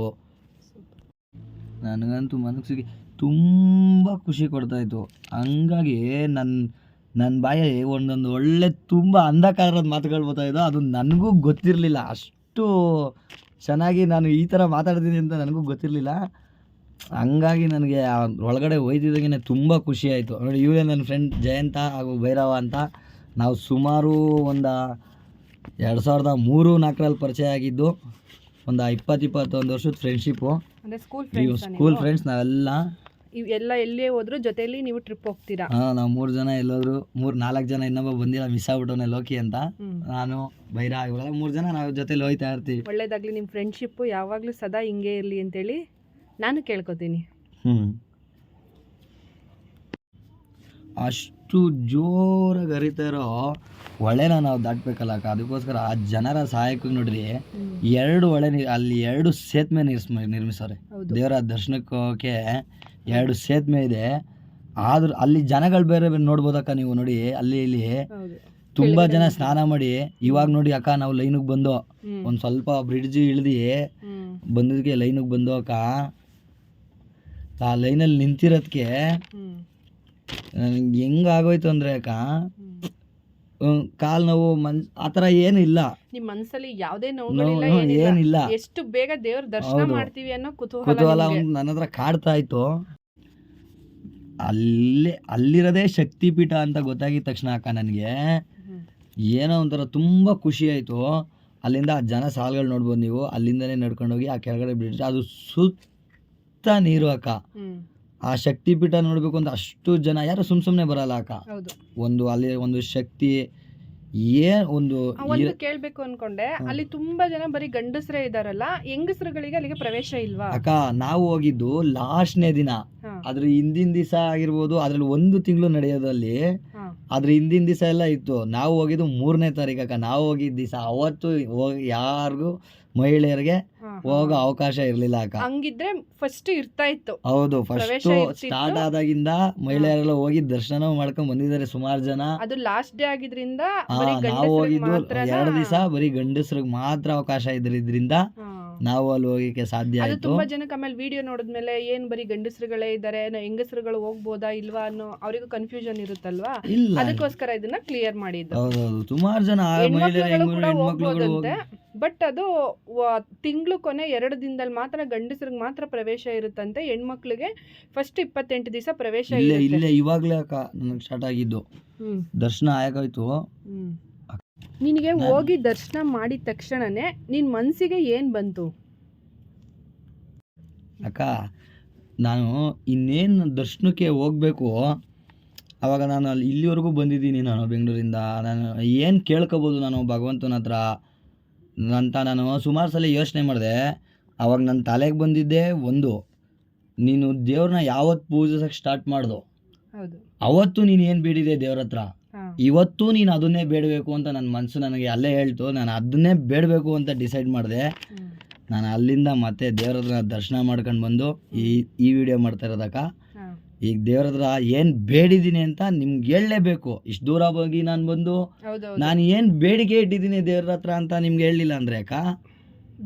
ನನಗಂತೂ ಮನಸ್ಸಿಗೆ ತುಂಬ ಖುಷಿ ಕೊಡ್ತಾಯಿತ್ತು. ಹಂಗಾಗಿ ನನ್ನ ಬಾಯಿ ಒಂದೊಂದು ಒಳ್ಳೆ ತುಂಬ ಅಂಧಕಾರದ ಮಾತುಗಳು ಬರ್ತಾಯಿದ್ದೋ, ಅದು ನನಗೂ ಗೊತ್ತಿರಲಿಲ್ಲ. ಅಷ್ಟು ಚೆನ್ನಾಗಿ ನಾನು ಈ ಥರ ಮಾತಾಡ್ತೀನಿ ಅಂತ ನನಗೂ ಗೊತ್ತಿರಲಿಲ್ಲ. ಹಂಗಾಗಿ ನನಗೆ ಒಳಗಡೆ ಒಯ್ದಿದ್ದಾಗೆ ತುಂಬ ಖುಷಿ ಆಯಿತು. ನೋಡಿ, ಇವರೇ ನನ್ನ ಫ್ರೆಂಡ್ ಜಯಂತ ಹಾಗೂ ಭೈರವ ಅಂತ. ನಾವು ಸುಮಾರು ಒಂದು 2003-4ರಲ್ಲಿ ಪರಿಚಯ ಆಗಿದ್ದು. ಒಂದು 20-21 ವರ್ಷದ ಫ್ರೆಂಡ್ಶಿಪ್ಪು. ಸ್ಕೂಲ್ ಫ್ರೆಂಡ್ಸ್ ನಾವೆಲ್ಲ. ಎಲ್ಲೇ ಹೋದ್ರು ಜೊತೆಯಲ್ಲಿ ನೀವು ಟ್ರಿಪ್ ಹೋಗ್ತೀರಾ? ನಾವು 3 ಜನ ಎಲ್ಲೋದ್ರು. 4 ಜನ ಇನ್ನೊಬ್ಬ ಬಂದಿಲ್ಲ, ಮಿಸ್ ಆಗ್ಬಿಟ್ಟವನೇ ಲೋಕಿ ಅಂತ. ನಾನು ಭೈರ ಇವರೆಲ್ಲ 3 ಜನ ನಾವು ಜೊತೆಲಿ ಹೋಗ್ತಾ ಇರ್ತೀವಿ. ಒಳ್ಳೇದಾಗಲಿ, ನಿಮ್ಮ ಫ್ರೆಂಡ್ಶಿಪ್ಪು ಯಾವಾಗಲೂ ಸದಾ ಹಿಂಗೆ ಇರಲಿ ಅಂತೇಳಿ ನಾನು ಕೇಳ್ಕೊತೀನಿ. ಅಷ್ಟು ಜೋರಾಗಿ ಹರಿತಾ ಇರೋ ಹೊಳೆನ ನಾವು ದಾಟ್ಬೇಕಲ್ಲ ಅಕ್ಕ. ಅದಕ್ಕೋಸ್ಕರ ಆ ಜನರ ಸಹಾಯಕ್ಕೆ ನೋಡ್ರಿ 2 ಹೊಳೆ ಅಲ್ಲಿ 2 ಸೇತುವೆ ನಿರ್ಮಿಸೋರೆ. ದೇವರ ದರ್ಶನಕ್ಕೆ ಹೋಗೋಕ್ಕೆ 2 ಸೇತುವೆ ಇದೆ. ಆದ್ರೂ ಅಲ್ಲಿ ಜನಗಳು ಬೇರೆ ನೋಡ್ಬೋದಕ್ಕ ನೀವು. ನೋಡಿ, ಅಲ್ಲಿ ಇಲ್ಲಿ ತುಂಬ ಜನ ಸ್ನಾನ ಮಾಡಿ. ಇವಾಗ ನೋಡಿ ಅಕ್ಕ, ನಾವು ಲೈನಿಗೆ ಬಂದು ಒಂದು ಸ್ವಲ್ಪ ಬ್ರಿಡ್ಜ್ ಇಳಿದು ಬಂದದಕ್ಕೆ ಲೈನಿಗೆ ಬಂದು ಅಕ್ಕ, ಆ ಲೈನಲ್ಲಿ ನಿಂತಿರೋದಕ್ಕೆ ನನಗೆ ಹೆಂಗಾಗೋಯ್ತು ಅಂದರೆ ಅಕ್ಕ, ಕಾಲು ನೋವು ಆ ಥರ ಏನು ಇಲ್ಲ. ನಿಮ್ಮ ಮನಸ್ಸಲ್ಲಿ ಯಾವುದೇ ನೋವು ಏನಿಲ್ಲ. ಎಷ್ಟು ಬೇಗ ದೇವ್ರ ದರ್ಶನ ಮಾಡ್ತೀವಿ ಅನ್ನೋ ಕುತೂಹಲ ನನ್ನ ಹತ್ರ ಕಾಡ್ತಾ ಇತ್ತು. ಅಲ್ಲಿರೋದೇ ಶಕ್ತಿಪೀಠ ಅಂತ ಗೊತ್ತಾಗಿದ ತಕ್ಷಣ ಅಕ್ಕ ನನಗೆ ಏನೋ ಒಂಥರ ತುಂಬ ಖುಷಿ ಆಯಿತು. ಅಲ್ಲಿಂದ ಆ ಜನ ಸಾಲುಗಳು ನೋಡ್ಬೋದು ನೀವು. ಅಲ್ಲಿಂದನೇ ನಡ್ಕೊಂಡೋಗಿ ಆ ಕೆಳಗಡೆ ಬ್ರಿಡ್ಜ್, ಅದು ಸುತ್ತ ನೀರು ಅಕ್ಕ. ಆ ಶಕ್ತಿಪೀಠ ನೋಡಬೇಕು ಅಂತ ಅಷ್ಟು ಜನ ಯಾರು ಸುಮ್ಮನೆ ಬರಲ್ಲ ಅಕ್ಕ. ಅಲ್ಲಿ ಒಂದು ಶಕ್ತಿ ಒಂದು ಒಂದು ಕೇಳ್ಬೇಕು ಅನ್ಕೊಂಡೆ, ಅಲ್ಲಿ ತುಂಬಾ ಜನ ಬರೀ ಗಂಡಸರೇ ಇದಾರಲ್ಲ, ಹೆಂಗಸರುಗಳಿಗೆ ಅಲ್ಲಿಗೆ ಪ್ರವೇಶ ಇಲ್ವಾ? ಅಕ್ಕ ನಾವು ಹೋಗಿದ್ದು ಲಾಸ್ಟ್ನೇ ದಿನ, ಹಾ. ಅದ್ರ ಹಿಂದಿನ ದಿವಸ ಆಗಿರ್ಬೋದು, ಅದ್ರಲ್ಲಿ 1 ತಿಂಗಳು ನಡೆಯೋದಲ್ಲಿ ಹಾ. ಅದ್ರ ಹಿಂದಿನ ದಿವಸ ಎಲ್ಲ ಇತ್ತು. ನಾವು ಹೋಗಿದ್ದು 3ನೇ ತಾರೀಕು ಅಕ್ಕ. ನಾವು ಹೋಗಿದ್ದ ದಿವಸ ಅವತ್ತು ಯಾರಿಗೂ ಮಹಿಳೆಯರಿಗೆ ಹಾ, ಹಾ. ಹೋಗೋ ಅವಕಾಶ ಇರ್ಲಿಲ್ಲ ಅಕ್ಕ. ಹಂಗಿದ್ರೆ ಫಸ್ಟ್ ಇರ್ತಾ ಇತ್ತು. ಹೌದು, ಪ್ರವೇಶ ಫಸ್ಟ್ ಇರ್ತಿತ್ತು. ಸ್ಟಾರ್ಟ್ ಆದಾಗಿಂದ ಮಹಿಳೆಯರೆಲ್ಲ ಹೋಗಿ ದರ್ಶನ ಮಾಡ್ಕೊಂಡ್ ಬಂದಿದ್ದಾರೆ ಸುಮಾರು ಜನ. ಅದು ಲಾಸ್ಟ್ ಡೇ ಆಗಿದ್ರಿಂದ ಹಾ, ಬರೀ ನಾವು ಗಂಡಸರಿಗೆ ಹೋಗಿದ್ದು ಮಾತ್ರನಾ? 2 ದಿವಸ ಬರೀ ಗಂಡಸ್ರಿಗೆ ಮಾತ್ರ ಅವಕಾಶ ಇದ್ರಿಂದ ಹಾ. ನಾವು ಅಲ್ಲಿ ಹೋಗಿಕ್ಕೆ ಸಾಧ್ಯ ಅದು ಆಯ್ತು. ತುಂಬಾ ಜನಕ್ಕೆ ಆಮೇಲೆ ವಿಡಿಯೋ ನೋಡಿದ್ಮೇಲೆ ಏನ್ ಬರೀ ಗಂಡಸರುಗಳೇ ಇದಾರೆ, ಹೆಂಗಸರುಗಳು ಹೋಗ್ಬೋದಾ ಇಲ್ವಾ ಅನ್ನೋ ಅವರಿಗೂ ಕನ್ಫ್ಯೂಷನ್ ಇರುತ್ತಲ್ವಾ, ಇಲ್ಲ, ಅದಕ್ಕೋಸ್ಕರ ಇದನ್ನ ಕ್ಲಿಯರ್ ಮಾಡಿದ್ದು. ಹೌದೌದು, ಸುಮಾರು ಜನ ಮಹಿಳೆಯರು ಹೆಣ್ಮಕ್ಳುಗಳು ಕೂಡ ಹೆಣ್ಮಕ್ಳುಗಳು ಹೋಗ್ಬೋದಂತೆ, ಬಟ್ ಅದು ತಿಂಗಳು ಕೊನೆ 2 ದಿನದಲ್ಲಿ ಮಾತ್ರ ಗಂಡಸರಿಗೆ ಮಾತ್ರ ಪ್ರವೇಶ ಇರುತ್ತಂತೆ. ಹೆಣ್ಮಕ್ಳಿಗೆ ಫಸ್ಟ್ 28 ದಿವಸ ಪ್ರವೇಶ ಇಲ್ಲೇ ಇರುತ್ತೆ. ಇಲ್ಲೇ ಇವಾಗ್ಲೇ ಅಕ್ಕ ನನಗೆ ಸ್ಟಾರ್ಟ್ ಆಗಿದ್ದು. ಹ್ಮ್. ದರ್ಶನ ಆಗೋಯ್ತು. ಹ್ಮ್. ನಿನಗೆ ಹೋಗಿ ದರ್ಶನ ಮಾಡಿದ ತಕ್ಷಣನೇ ನಿನ್ ಮನ್ಸಿಗೆ ಏನ್ ಬಂತು? ಅಕ್ಕ ನಾನು ಇನ್ನೇನು ದರ್ಶನಕ್ಕೆ ಹೋಗ್ಬೇಕು, ಅವಾಗ ನಾನು ಅಲ್ಲಿ ಇಲ್ಲಿವರೆಗೂ ಬಂದಿದ್ದೀನಿ. ನಾನು ಬೆಂಗಳೂರಿಂದ ನಾನು ಏನು ಕೇಳ್ಕೊಬೋದು ನಾನು ಭಗವಂತನ ಹತ್ರ ಅಂತ ನಾನು ಸುಮಾರು ಸಲ ಯೋಚನೆ ಮಾಡಿದೆ. ಅವಾಗ ನನ್ನ ತಲೆಗೆ ಬಂದಿದ್ದೆ ಒಂದು, ನೀನು ದೇವ್ರನ್ನ ಯಾವತ್ತು ಪೂಜಿಸೋಕ್ಕೆ ಸ್ಟಾರ್ಟ್ ಮಾಡ್ದೋ ಹೌದು. ಅವತ್ತು ನೀನು ಏನು ಬೇಡಿದೆ ದೇವ್ರ ಹತ್ರ, ಹಾ. ಇವತ್ತು ನೀನು ಅದನ್ನೇ ಬೇಡಬೇಕು ಅಂತ ನನ್ನ ಮನಸ್ಸು ನನಗೆ ಅಲ್ಲೇ ಹೇಳ್ತು. ನಾನು ಅದನ್ನೇ ಬೇಡಬೇಕು ಅಂತ ಡಿಸೈಡ್ ಮಾಡಿದೆ. ಹ್ಮ್. ನಾನು ಅಲ್ಲಿಂದ ಮತ್ತೆ ದೇವ್ರ ಹತ್ರ ದರ್ಶನ ಮಾಡ್ಕೊಂಡು ಬಂದು ಈ ವಿಡಿಯೋ ಮಾಡ್ತಾ ಇರೋದಕ್ಕ. ಹಾ. ಈಗ ದೇವ್ರ ಹತ್ರ ಏನು ಬೇಡಿದ್ದೀನಿ ಅಂತ ನಿಮ್ಗೆ ಹೇಳಲೇಬೇಕು. ಇಷ್ಟು ದೂರ ಹೋಗಿ ನಾನು ಬಂದು ಹೌದೌದು. ನಾನು ಏನು ಬೇಡಿಕೆ ಇಟ್ಟಿದ್ದೀನಿ ದೇವ್ರ ಹತ್ರ ಅಂತ ನಿಮ್ಗೆ ಹೇಳಲಿಲ್ಲ ಅಂದರೆ ಅಕ್ಕ.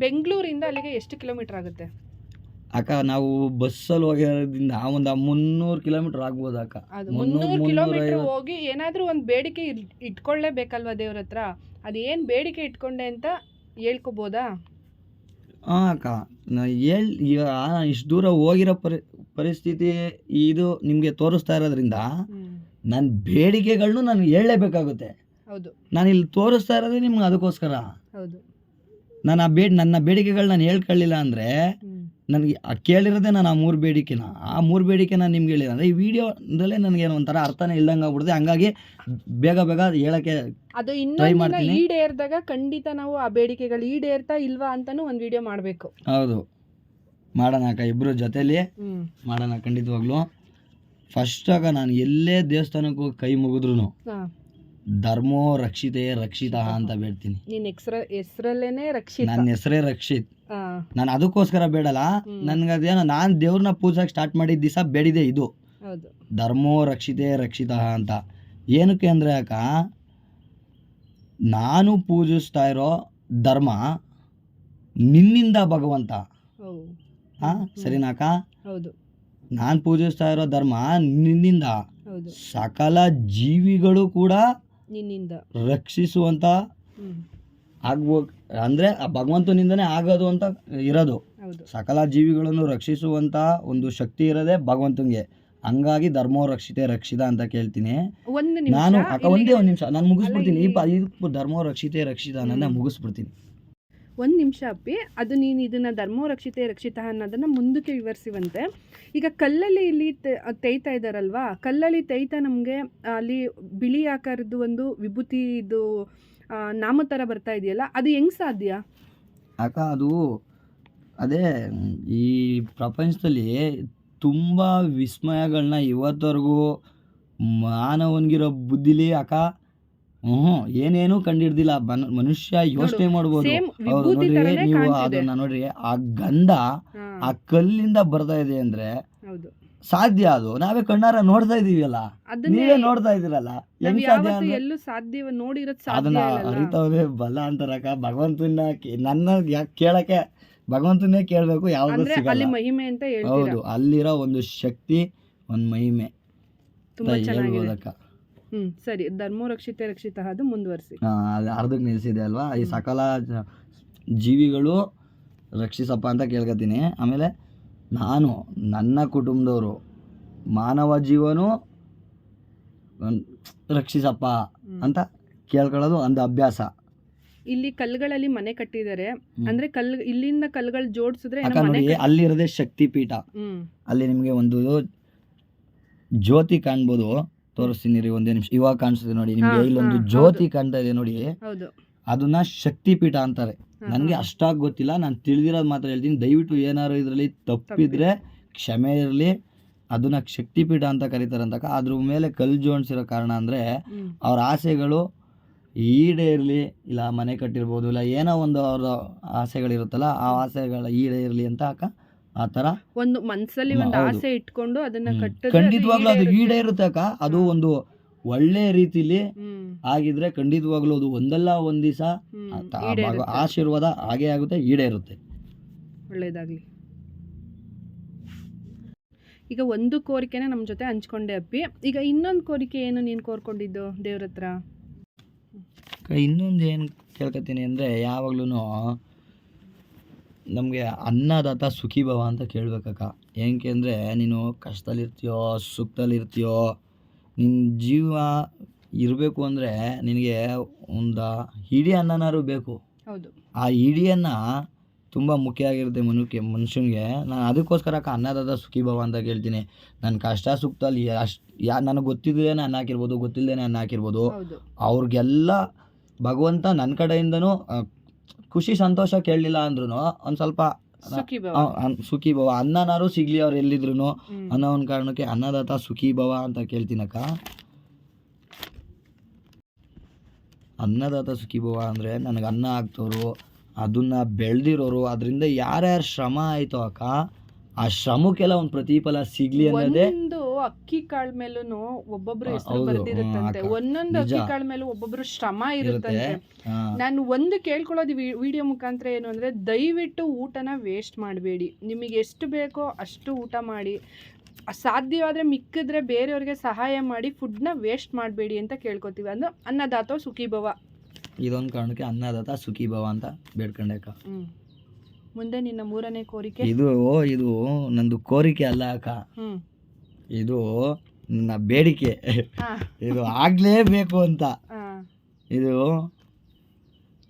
ಬೆಂಗಳೂರಿಂದ ಅಲ್ಲಿಗೆ ಎಷ್ಟು ಕಿಲೋಮೀಟರ್ ಆಗುತ್ತೆ? ಅಕ್ಕ ನಾವು ಬಸ್ಸಲ್ಲಿ ಹೋಗಿರೋದ್ರಿಂದ ಒಂದು 300 ಕಿಲೋಮೀಟರ್ ಆಗ್ಬೋದು ಅಕ್ಕ. ಅದು 300, 300 ಕಿಲೋಮೀಟರ್ 350. ಹೋಗಿ ಏನಾದ್ರೂ ಒಂದು ಬೇಡಿಕೆ ಇಟ್ಕೊಳ್ಳೇಬೇಕಲ್ವಾ ದೇವ್ರ ಹತ್ರ? ಅದು ಏನ್ ಬೇಡಿಕೆ ಇಟ್ಕೊಂಡೆ ಅಂತ ಹೇಳ್ಕೊಬೋದಾ? ಹಾಂ ಅಕ್ಕ, ಈಗ ಇಷ್ಟು ದೂರ ಹೋಗಿರೋ ಪರಿಸ್ಥಿತಿ ಇದು ನಿಮಗೆ ತೋರಿಸ್ತಾ ಇರೋದ್ರಿಂದ ನನ್ನ ಬೇಡಿಕೆಗಳನ್ನೂ ನಾನು ಹೇಳಲೇಬೇಕಾಗುತ್ತೆ. ಹೌದು. ನಾನು ಇಲ್ಲಿ ತೋರಿಸ್ತಾ ಇರೋದೇ ನಿಮ್ಗೆ ಅದಕ್ಕೋಸ್ಕರ. ಹೌದು. ನಾನು ನನ್ನ ಬೇಡಿಕೆಗಳು ನಾನು ಹೇಳ್ಕೊಳ್ಳಿಲ್ಲ ಅಂದರೆ ನನಗೆ ಕೇಳಿರೋದೇ ನಾನು ಆ 3 ಬೇಡಿಕೆನ ನಾನು ನಿಮ್ಗೆ ಹೇಳಿಲ್ಲ ಅಂದರೆ ಈ ವಿಡಿಯೋದಲ್ಲೇ ನನಗೇನೋ ಒಂಥರ ಅರ್ಥನೇ ಇಲ್ದಂಗೆ ಆಗ್ಬಿಡುತ್ತೆ. ಹಂಗಾಗಿ ಬೇಗ ಹೇಳೋಕ್ಕೆ ಅದು try ಇನ್ನೊಂದಿನ ಮಾಡ್ತೀನಿ. ಈಡೇರಿದಾಗ ಖಂಡಿತ ನಾವು ಆ ಬೇಡಿಕೆಗಳು ಈಡೇರ್ತಾ ಇಲ್ವಾ ಅಂತಾನು ಒಂದು ವಿಡಿಯೋ ಮಾಡಬೇಕು. ಹೌದು, ಮಾಡೋಣ ಅಕ್ಕ, ಇಬ್ಬರು ಜೊತೆಲಿ ಹ್ಮ್. ಮಾಡೋಣ ಖಂಡಿತವಾಗ್ಲೂ. ಫಸ್ಟಾಗ ನಾನು ಎಲ್ಲೇ ದೇವಸ್ಥಾನಕ್ಕೆ ಹೋಗಿ ಕೈ ಮುಗಿದ್ರು ಹಾ. ಧರ್ಮೋ ರಕ್ಷಿತೆ ರಕ್ಷಿತ ಅಂತ ಬೇಡ್ತೀನಿ. ನಿನ್ನ ಹೆಸರಲ್ಲೇನೆ ರಕ್ಷಿತ. ನನ್ನ ಹೆಸರೇ ರಕ್ಷಿತ್. ಹಾ. ನಾನು ಅದಕ್ಕೋಸ್ಕರ ಬೇಡಲ್ಲ, ನನ್ಗದೇನೋ ನಾನು ದೇವ್ರನ್ನ ಪೂಜೆಗೆ ಸ್ಟಾರ್ಟ್ ಮಾಡಿದ ದಿವಸ ಬೇಡಿದೆ ಇದು, ಹೌದು. ಧರ್ಮೋ ರಕ್ಷಿತೆ ರಕ್ಷಿತ ಅಂತ. ಏನಕ್ಕೆ ಅಂದರೆ ಅಕ್ಕ, ನಾನು ಪೂಜಿಸ್ತಾ ಇರೋ ಧರ್ಮ ನಿನ್ನಿಂದ ಭಗವಂತ. ಹೌದು. ಹಾಂ, ಸರಿನಾ ಅಕ್ಕ? ಹೌದು. ನಾನು ಪೂಜಿಸ್ತಾ ಇರೋ ಧರ್ಮ ನಿನ್ನಿಂದ. ಹೌದು. ಸಕಲ ಜೀವಿಗಳು ಕೂಡ ನಿನ್ನಿಂದ ರಕ್ಷಿಸುವಂತ ಹ್ಮ್. ಆಗ್ಬೇಕು ಅಂದರೆ ಆ ಭಗವಂತನಿಂದನೇ ಆಗೋದು ಅಂತ ಇರೋದು. ಹೌದು. ಸಕಲ ಜೀವಿಗಳನ್ನು ರಕ್ಷಿಸುವಂತ ಒಂದು ಶಕ್ತಿ ಇರೋದೇ ಭಗವಂತನಿಗೆ. ಹಂಗಾಗಿ ಧರ್ಮೋ ರಕ್ಷಿತೆ ರಕ್ಷಿತ ಅಂತ ಕೇಳ್ತೀನಿ ಒಂದು ನಿಮಿಷ ನಾನು ಅಕ್ಕ. ಒಂದೇ ಒಂದು ನಿಮಿಷ ನಾನು ಮುಗಿಸ್ಬಿಡ್ತೀನಿ. ಅಲ್ಲ, ಈ ಧರ್ಮೋ ರಕ್ಷಿತೆ ರಕ್ಷಿತ ಅನ್ನೋದನ್ನ ಮುಗಿಸ್ಬಿಡ್ತೀನಿ. ಒಂದು ನಿಮಿಷ ಅಪ್ಪಿ, ಅದು ನೀನು ಇದನ್ನು ಧರ್ಮೋ ರಕ್ಷಿತೆ ರಕ್ಷಿತ ಅನ್ನೋದನ್ನು ಮುಂದಕ್ಕೆ ವಿವರಿಸುವಂತೆ. ಈಗ ಕಲ್ಲಲ್ಲಿ ಇಲ್ಲಿ ತೇಯ್ತಾ ಇದ್ದಾರಲ್ವಾ, ಕಲ್ಲಲ್ಲಿ ತೇಯ್ತಾ ನಮಗೆ ಅಲ್ಲಿ ಬಿಳಿ ಆಕಾರದ್ದು ಒಂದು ವಿಭೂತಿ ಇದು ನಾಮ ಥರ ಬರ್ತಾ ಇದೆಯಲ್ಲ, ಅದು ಹೆಂಗೆ ಸಾಧ್ಯ ಅಕ್ಕ? ಅದು ಅದೇ ಈ ಪ್ರಪಂಚದಲ್ಲಿ ತುಂಬ ವಿಸ್ಮಯಗಳನ್ನ ಇವತ್ತವರೆಗೂ ಮಾನವನಿಗಿರೋ ಬುದ್ಧಿಲಿ ಅಕ್ಕ ಏನೇನೂ ಕಂಡಿಡ್ದಿಲ್ಲ. ಮನುಷ್ಯ ಯೋಚನೆ ಮಾಡ್ಬೋದು. ಸೇಮ್ ಹೌದು, ವಿಭೂತಿ ನೋಡ್ರಿ ಥರನೇ ನೀವು ಕಾಣ್ತಿದೆ. ಅದನ್ನ ನೋಡ್ರಿ, ಆ ಗಂಧ ಆ ಕಲ್ಲಿಂದ ಬರ್ತಾ ಇದೆ ಅಂದ್ರೆ ಹೌದು. ಸಾಧ್ಯ. ಅದು ನಾವೇ ಕಣ್ಣಾರ ನೋಡ್ತಾ ಇದೀವಲ್ಲ, ಅದನ್ನೇ ನೀವೇ ನೋಡ್ತಾ ಇದೀರಲ್ಲ, ನಾವು ಹೆಂಗ್ ಸಾಧ್ಯ ಯಾವತ್ತೂ ಅಂದ್ರೆ ಎಲ್ಲೂ ಸಾಧ್ಯ ನೋಡಿರೋದು ಸಾಧ್ಯ ಅದನ್ನ ಇಲ್ಲಲ್ಲ. ಅರಿತವ್ರೆ ಬಲ ಅಂತಾರಕ್ಕ. ಭಗವಂತನ ನನ್ನ ಕೇಳಕ್ಕೆ ಭಗವಂತನೇ ಕೇಳಬೇಕು, ಯಾವ್ದು ಅಂದ್ರೆ ಅಲ್ಲಿ ಸಿಗಲ್ಲ. ಮಹಿಮೆ ಅಂತ ಹೇಳ್ತೀರಾ. ಹೌದು, ಅಲ್ಲಿರೋ ಒಂದು ಶಕ್ತಿ, ಒಂದು ಮಹಿಮೆ ತುಂಬಾ ಚೆನ್ನಾಗಿದೆ. ಹೇಳ್ಬೋದಕ್ಕ. ಸರಿ, ಧರ್ಮೋ ರಕ್ಷಿತೆ ರಕ್ಷಿತ ಅದು ಮುಂದುವರಿಸಿ. ಅದು ಅರ್ಧಕ್ಕೆ ನಿಲ್ಲಿಸಿದೆ ಅಲ್ವಾ. ಈ ಸಕಲ ಜೀವಿಗಳು ರಕ್ಷಿಸಪ್ಪ ಅಂತ ಕೇಳ್ಕೊತೀನಿ. ಆಮೇಲೆ ನಾನು ನನ್ನ ಕುಟುಂಬದವರು ಮಾನವ ಜೀವನು ರಕ್ಷಿಸಪ್ಪ ಅಂತ ಕೇಳ್ಕೊಳ್ಳೋದು ಒಂದು ಅಭ್ಯಾಸ. ಇಲ್ಲಿ ಕಲ್ಲುಗಳಲ್ಲಿ ಮನೆ ಕಟ್ಟಿದ್ದಾರೆ ಅಂದ್ರೆ ಇಲ್ಲಿಂದ ಕಲ್ಲುಗಳು ಜೋಡಿಸಿದ್ರೆ ಅಕ್ಕ ನೋಡಿ, ಅಲ್ಲಿರೋದೇ ಶಕ್ತಿ ಪೀಠ. ಅಲ್ಲಿ ನಿಮಗೆ ಒಂದು ಜ್ಯೋತಿ ಕಾಣ್ಬೋದು ತೋರಿಸ್ತೀನಿ ರೀ, ಒಂದೇ ನಿಮಿಷ. ಇವಾಗ ಕಾಣಿಸ್ತಿದೆ ನೋಡಿ ನಿಮ್ಗೆ, ಹಾ, ಇಲ್ಲೊಂದು ಹಾ, ಜ್ಯೋತಿ ಕಾಣ್ತಾ ಇದೆ ನೋಡಿ, ಹೌದು. ಅದನ್ನ ಶಕ್ತಿಪೀಠ ಅಂತಾರೆ. ನನಗೆ ಅಷ್ಟಾಗಿ ಗೊತ್ತಿಲ್ಲ, ನಾನು ತಿಳಿದಿರೋದು ಮಾತ್ರ ಹೇಳ್ತೀನಿ. ದಯವಿಟ್ಟು ಏನಾದ್ರು ಇದರಲ್ಲಿ ತಪ್ಪಿದ್ರೆ ಕ್ಷಮೆ ಇರಲಿ. ಅದನ್ನ ಶಕ್ತಿಪೀಠ ಅಂತ ಕರೀತಾರಂತಕ್ಕ. ಅದ್ರ ಮೇಲೆ ಕಲ್ಲು ಜೋಡಿಸಿರೋ ಕಾರಣ ಅಂದರೆ ಅವ್ರ ಆಸೆಗಳು ಈಡೇರಲಿ, ಇಲ್ಲ ಮನೆ ಕಟ್ಟಿರ್ಬೋದು, ಇಲ್ಲ ಏನೋ ಒಂದು ಅವ್ರ ಆಸೆಗಳಿರುತ್ತಲ್ಲ, ಆ ಆಸೆಗಳ ಈಡೇರಲಿ ಅಂತ ಅಕ್ಕ ಆ ಥರ ಒಂದು ಮನಸ್ಸಲ್ಲಿ ಒಂದು ಆಸೆ ಇಟ್ಕೊಂಡು ಅದನ್ನ ಕಟ್ಟಿದ್ರೆ ಖಂಡಿತವಾಗ್ಲೂ ಅದು ಈಡೇರುತ್ತೆ ಅಕ್ಕ. ಅದು ಒಂದು ಒಳ್ಳೆ ರೀತಿಲಿ ಆಗಿದ್ರೆ ಖಂಡಿತವಾಗ್ಲೂ ಅದು ಒಂದಲ್ಲ ಒಂದು ದಿವಸ ಆಶೀರ್ವಾದ ಹಾಗೆ ಆಗುತ್ತೆ, ಈಡೇರುತ್ತೆ. ಒಳ್ಳೇದಾಗ್ಲಿ. ಈಗ ಒಂದು ಕೋರಿಕೆನ ನಮ್ಮ ಜೊತೆ ಹಂಚ್ಕೊಂಡೆ ಅಪ್ಪಿ. ಈಗ ಇನ್ನೊಂದು ಕೋರಿಕೆ ಏನು ನೀನು ಕೋರ್ಕೊಂಡಿದ್ದು ದೇವ್ರ ಹತ್ರ? ಇನ್ನೊಂದು ಏನು ಕೇಳ್ಕೊತೀನಿ ಅಂದರೆ, ಯಾವಾಗ್ಲೂ ನಮಗೆ ಅನ್ನದಾತ ಸುಖಿ ಭವ ಅಂತ ಕೇಳಬೇಕಕ್ಕ. ಏನಕ್ಕೆ ಅಂದರೆ, ನೀನು ಕಷ್ಟದಲ್ಲಿರ್ತೀಯೋ ಸುಖದಲ್ಲಿರ್ತೀಯೋ, ನಿನ್ನ ಜೀವ ಇರಬೇಕು ಅಂದರೆ ನಿನಗೆ ಒಂದು ಇಡೀ ಅನ್ನನಾರು ಬೇಕು. ಹೌದು. ಆ ಇಡೀ ಅನ್ನ ತುಂಬ ಮುಖ್ಯ ಆಗಿರುತ್ತೆ ಮನುಷ್ಯನಿಗೆ. ನಾನು ಅದಕ್ಕೋಸ್ಕರ ಅನ್ನದಾತ ಸುಖಿ ಭವ ಅಂತ ಕೇಳ್ತೀನಿ. ನನ್ನ ಕಷ್ಟ ಸುಖದಲ್ಲಿ ನನಗೆ ಗೊತ್ತಿದ್ದೇ ಅನ್ನ ಹಾಕಿರ್ಬೋದು, ಗೊತ್ತಿಲ್ಲದೇ ಅನ್ನ ಹಾಕಿರ್ಬೋದು, ಅವ್ರಿಗೆಲ್ಲ ಭಗವಂತ ನನ್ನ ಕಡೆಯಿಂದನೂ ಖುಷಿ ಸಂತೋಷ ಕೇಳಲಿಲ್ಲ ಅಂದ್ರೂ ಒಂದು ಸ್ವಲ್ಪ ಸುಖಿ ಭವ, ಅನ್ನನಾರು ಸಿಗಲಿ ಅವ್ರು ಎಲ್ಲಿದ್ರು ಅನ್ನೋ ಒಂದು ಕಾರಣಕ್ಕೆ ಅನ್ನದಾತ ಸುಖಿ ಭವ ಅಂತ ಕೇಳ್ತೀನಕ್ಕ. ಅನ್ನದಾತ ಸುಖಿ ಭವ ಅಂದರೆ ನನಗೆ ಅನ್ನ ಹಾಕ್ತವ್ರು, ಅದನ್ನ ಬೆಳೆದಿರೋರು, ಅದರಿಂದ ಯಾರ್ಯಾರು ಶ್ರಮ ಆಯಿತೋ ಅಕ್ಕ, ಆ ಶ್ರಮಕ್ಕೆಲ್ಲ ಒಂದು ಪ್ರತಿಫಲ ಸಿಗ್ಲಿ ಅನ್ನೋದೇ. ಒಂದು ಅಕ್ಕಿ ಕಾಳು ಮೇಲೂ ಒಬ್ಬೊಬ್ರು ಹೆಸರು ಬರ್ದಿರುತ್ತಂತೆ, ಒಂದೊಂದು ಅಕ್ಕಿ ಕಾಳು ಮೇಲೂ ಒಬ್ಬೊಬ್ರು ಶ್ರಮ ಇರುತ್ತಂತೆ. ನಾನು ಒಂದು ಕೇಳ್ಕೊಳ್ಳೋದು ವಿಡಿಯೋ ಮುಖಾಂತರ ಏನು ಅಂದ್ರೆ, ದಯವಿಟ್ಟು ಊಟನ ವೇಸ್ಟ್ ಮಾಡಬೇಡಿ. ನಿಮಗೆ ಎಷ್ಟು ಬೇಕೋ ಅಷ್ಟು ಊಟ ಮಾಡಿ, ಸಾಧ್ಯವಾದರೆ ಮಿಕ್ಕಿದ್ರೆ ಬೇರೆಯವ್ರಿಗೆ ಸಹಾಯ ಮಾಡಿ, ಫುಡ್ನ ವೇಸ್ಟ್ ಮಾಡಬೇಡಿ ಅಂತ ಕೇಳ್ಕೊತೀವಿ. ಅಂದ್ರೆ ಅನ್ನದಾತ ಸುಖಿ ಭವ. ಇದೊಂದು ಕಾರಣಕ್ಕೆ ಅನ್ನದಾತ ಸುಖಿ ಭವ ಅಂತ ಬೇಡ್ಕೊಂಡೆ ಅಕ್ಕ. ಮುಂದೆ ನಿನ್ನ ಮೂರನೇ ಕೋರಿಕೆ? ಇದು ನಂದು ಕೋರಿಕೆ ಅಲ್ಲ ಅಕ್ಕ, ಇದು ನನ್ನ ಬೇಡಿಕೆ. ಇದು ಆಗ್ಲೇಬೇಕು ಅಂತ. ಇದು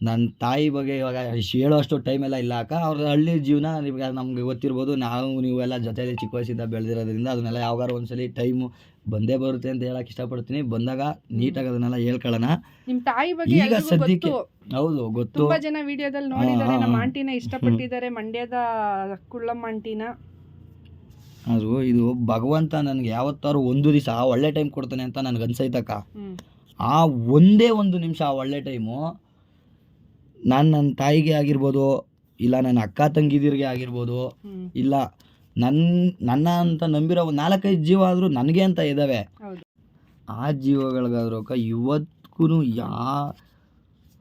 ನನ್ನ ತಾಯಿ ಬಗ್ಗೆ ಇವಾಗ ಹೇಳೋಷ್ಟು ಟೈಮ್ ಎಲ್ಲ ಇಲ್ಲ ಅಕ್ಕ. ಅವ್ರ ಹಳ್ಳಿ ಜೀವನ ಇವಾಗ ನಮ್ಗೆ ಗೊತ್ತಿರ್ಬೋದು, ನೀವೆಲ್ಲ ಜೊತೆಲಿ ಚಿಕ್ಕ ವಯಸ್ಸಿಂದ ಬೆಳೆದಿರೋದ್ರಿಂದ ಅದನ್ನೆಲ್ಲ ಯಾವಾಗಾರು ಒಂದ್ಸಲಿ ಟೈಮು ಬಂದೇ ಬರುತ್ತೆ ಅಂತ ಹೇಳಕ್ ಇಷ್ಟಪಡ್ತೀನಿ. ಬಂದಾಗ ನೀಟಾಗಿ ಅದನ್ನೆಲ್ಲ ಹೇಳ್ಕೊಳ್ಳೋಣ. ನಿಮ್ಮ ತಾಯಿ ಬಗ್ಗೆ ಈಗ ಸದ್ಯಕ್ಕೆ ಹೌದು ಗೊತ್ತು, ತುಂಬಾ ಜನ ವಿಡಿಯೋದಲ್ಲಿ ನೋಡಿದ್ದಾರೆ, ನಮ್ಮ ಆಂಟಿನ ಇಷ್ಟಪಟ್ಟಿದ್ದಾರೆ, ಮಂಡ್ಯದ ಕುಳ್ಳಮ್ಮ ಆಂಟಿನ. ಅದು ಇದು ಭಗವಂತ ನನಗೆ ಯಾವತ್ತಾರು ಒಂದು ದಿವಸ ಒಳ್ಳೆ ಟೈಮ್ ಕೊಡ್ತಾನೆ ಅಂತ ನನಗೆ ಅನ್ಸೈತಕ್ಕ. ಆ ಒಂದೇ ಒಂದು ನಿಮಿಷ ಆ ಒಳ್ಳೆ ಟೈಮು ನನ್ನ ತಾಯಿಗೆ ಆಗಿರ್ಬೋದು, ಇಲ್ಲ ನನ್ನ ಅಕ್ಕ ತಂಗಿದಿರಿಗೆ ಆಗಿರ್ಬೋದು, ಇಲ್ಲ ನನ್ನ ಅಂತ ನಂಬಿರೋ ಒಂದು 4-5 ಜೀವ ಆದರೂ ನನಗೆ ಅಂತ ಇದ್ದಾವೆ, ಆ ಜೀವಗಳಿಗಾದ್ರೂ ಇವತ್ತಿಗೂ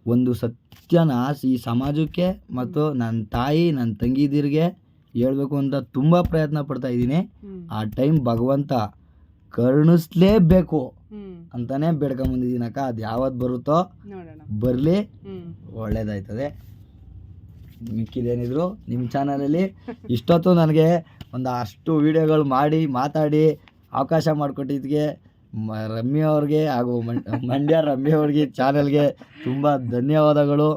ಒಂದು ಸತ್ಯನ ಈ ಸಮಾಜಕ್ಕೆ ಮತ್ತು ನನ್ನ ತಾಯಿ ನನ್ನ ತಂಗಿದಿರಿಗೆ ಹೇಳ್ಬೇಕು ಅಂತ ತುಂಬ ಪ್ರಯತ್ನ ಪಡ್ತಾ ಇದ್ದೀನಿ. ಆ ಟೈಮ್ ಭಗವಂತ ಕರುಣಿಸ್ಲೇಬೇಕು ಅಂತಾನೆ ಬೇಡ್ಕೊಂಬಂದಿದ್ದೀನಕ್ಕ. ಅದು ಯಾವತ್ತು ಬರುತ್ತೋ ಬರಲಿ, ಒಳ್ಳೇದಾಯ್ತದೆ. ಮಿಕ್ಕಿದೇನಿದ್ರು ನಿಮ್ಮ ಚಾನಲಲ್ಲಿ ಇಷ್ಟೊತ್ತು ನನಗೆ ಒಂದು ಅಷ್ಟು ವೀಡಿಯೋಗಳು ಮಾಡಿ ಮಾತಾಡಿ ಅವಕಾಶ ಮಾಡಿಕೊಟ್ಟಿದ್ದಕ್ಕೆ ರಮ್ಯ ಅವ್ರಿಗೆ ಹಾಗೂ ಮಂಡ್ಯ ರಮ್ಯ ಅವ್ರಿಗೆ ಚಾನಲ್ಗೆ ತುಂಬ ಧನ್ಯವಾದಗಳು.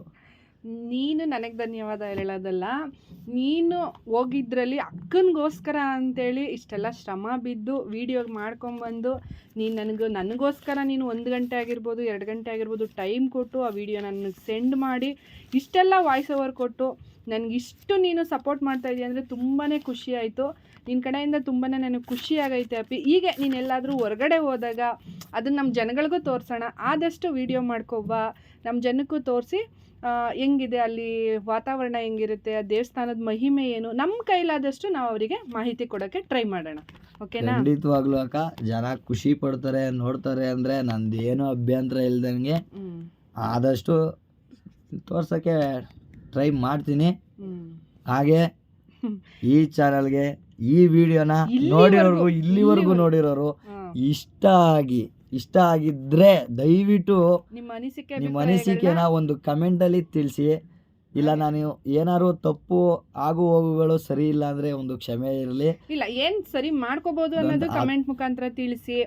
ನೀನು ನನಗೆ ಧನ್ಯವಾದ ಹೇಳೋದಲ್ಲ, ನೀನು ಹೋಗಿದ್ರಲ್ಲಿ ಅಕ್ಕನಿಗೋಸ್ಕರ ಅಂತೇಳಿ ಇಷ್ಟೆಲ್ಲ ಶ್ರಮ ಬಿದ್ದು ವಿಡಿಯೋ ಮಾಡ್ಕೊಂಬಂದು ನೀನು ನನಗೋಸ್ಕರ ನೀನು 1 ಗಂಟೆ ಆಗಿರ್ಬೋದು 2 ಗಂಟೆ ಆಗಿರ್ಬೋದು ಟೈಮ್ ಕೊಟ್ಟು ಆ ವಿಡಿಯೋ ನನಗೆ ಸೆಂಡ್ ಮಾಡಿ ಇಷ್ಟೆಲ್ಲ ವಾಯ್ಸ್ ಓವರ್ ಕೊಟ್ಟು ನನಗಿಷ್ಟು ನೀನು ಸಪೋರ್ಟ್ ಮಾಡ್ತಾ ಇದೀಯ ಅಂದರೆ ತುಂಬಾ ಖುಷಿ ಆಯಿತು. ನಿನ್ನ ಕಡೆಯಿಂದ ತುಂಬಾ ನನಗೆ ಖುಷಿ ಆಗೈತೆ ಅಪ್ಪಿ. ಹೀಗೆ ನೀನೆಲ್ಲಾದರೂ ಹೊರಗಡೆ ಹೋದಾಗ ಅದನ್ನು ನಮ್ಮ ಜನಗಳಿಗೂ ತೋರಿಸೋಣ. ಆದಷ್ಟು ವಿಡಿಯೋ ಮಾಡ್ಕೊಬಾ, ನಮ್ಮ ಜನಕ್ಕೂ ತೋರಿಸಿ ಹೆಂಗಿದೆ ಅಲ್ಲಿ ವಾತಾವರಣ ಹೆಂಗಿರುತ್ತೆ, ಆ ದೇವಸ್ಥಾನದ ಮಹಿಮೆ ಏನು, ನಮ್ಮ ಕೈಲಾದಷ್ಟು ನಾವು ಅವರಿಗೆ ಮಾಹಿತಿ ಕೊಡೋಕ್ಕೆ ಟ್ರೈ ಮಾಡೋಣ. ಓಕೆನಾ? ಖಂಡಿತವಾಗ್ಲೂ ಅಕ್ಕ, ಜನ ಖುಷಿ ಪಡ್ತಾರೆ ನೋಡ್ತಾರೆ ಅಂದರೆ ನಂದು ಏನೂ ಅಭ್ಯಂತರ ಇಲ್ದಂಗೆ ಆದಷ್ಟು ತೋರ್ಸೋಕ್ಕೆ ಟ್ರೈ ಮಾಡ್ತೀನಿ. ಹಾಗೆ ಈ ಚಾನಲ್ಗೆ ಈ ವಿಡಿಯೋನ ನೋಡಿರೋರ್ಗು ಇಲ್ಲಿವರೆಗೂ ನೋಡಿರೋರು ಇಷ್ಟ ಆಗಿದ್ರೆ ದಯವಿಟ್ಟು ನಿಮ್ಮ ಅನಿಸಿಕೆನ ಒಂದು ಕಮೆಂಟಲ್ಲಿ ತಿಳಿಸಿ. ಇಲ್ಲ ನಾನು ಏನಾದ್ರು ತಪ್ಪು ಆಗು ಹೋಗುಗಳು ಸರಿ ಇಲ್ಲ ಅಂದರೆ ಒಂದು ಕ್ಷಮೆ ಇರಲಿ. ಇಲ್ಲ ಏನು ಸರಿ ಮಾಡ್ಕೋಬೋದು ಅನ್ನೋದು ಕಮೆಂಟ್ ಮುಖಾಂತರ ತಿಳಿಸಿ.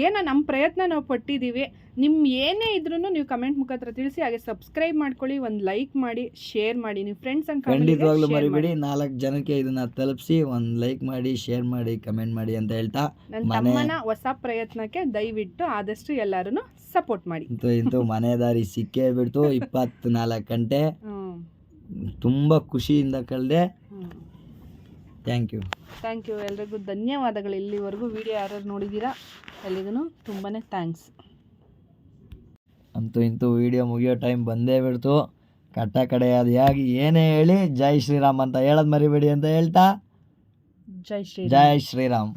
ಏನೋ ನಮ್ಮ ಪ್ರಯತ್ನ ನಾವು ಪಟ್ಟಿದ್ದೀವಿ. ನಿಮ್ಮ ಏನೇ ಇದ್ರೂ ನೀವು ಕಮೆಂಟ್ ಮುಖಾಂತರ ತಿಳಿಸಿ. ಹಾಗೆ ಸಬ್ಸ್ಕ್ರೈಬ್ ಮಾಡ್ಕೊಳ್ಳಿ, ಒಂದು ಲೈಕ್ ಮಾಡಿ, ಶೇರ್ ಮಾಡಿ, ನೀವು ಫ್ರೆಂಡ್ಸ್ ಆ್ಯಂಡ್ ಖಂಡಿತವಾಗ್ಲೂ ಮರಿಬೇಡಿ. 4 ಜನಕ್ಕೆ ಇದನ್ನ ತಲುಪಿಸಿ, ಒಂದು ಲೈಕ್ ಮಾಡಿ, ಶೇರ್ ಮಾಡಿ, ಕಮೆಂಟ್ ಮಾಡಿ ಅಂತ ಹೇಳ್ತಾ ನನ್ನ ತಮ್ಮನ ಹೊಸ ಪ್ರಯತ್ನಕ್ಕೆ ದಯವಿಟ್ಟು ಆದಷ್ಟು ಎಲ್ಲರೂ ಸಪೋರ್ಟ್ ಮಾಡಿ. ಇಂತೂ ಮನೆ ದಾರಿ ಸಿಕ್ಕೇ ಬಿಡ್ತು. 24 ಗಂಟೆ ತುಂಬ ಖುಷಿಯಿಂದ ಕಳೆದೆ. ಥ್ಯಾಂಕ್ ಯು ಎಲ್ರಿಗೂ ಧನ್ಯವಾದಗಳು. ಇಲ್ಲಿವರೆಗೂ ವಿಡಿಯೋ ಯಾರು ನೋಡಿದ್ದೀರಾ ಎಲ್ಲಿಗೂ ತುಂಬಾ ಥ್ಯಾಂಕ್ಸ್. ಇಂತೂ ವಿಡಿಯೋ ಮುಗಿಯೋ ಟೈಮ್ ಬಂದೇ ಬಿಡ್ತು. ಕಟ್ಟ ಕಡೆ ಅದು ಹೇಗೆ ಏನೇ ಹೇಳಿ ಜೈ ಶ್ರೀರಾಮ್ ಅಂತ ಹೇಳೋದು ಮರಿಬೇಡಿ ಅಂತ ಹೇಳ್ತಾ ಜೈ ಶ್ರೀರಾಮ್. ಜೈ ಶ್ರೀರಾಮ್.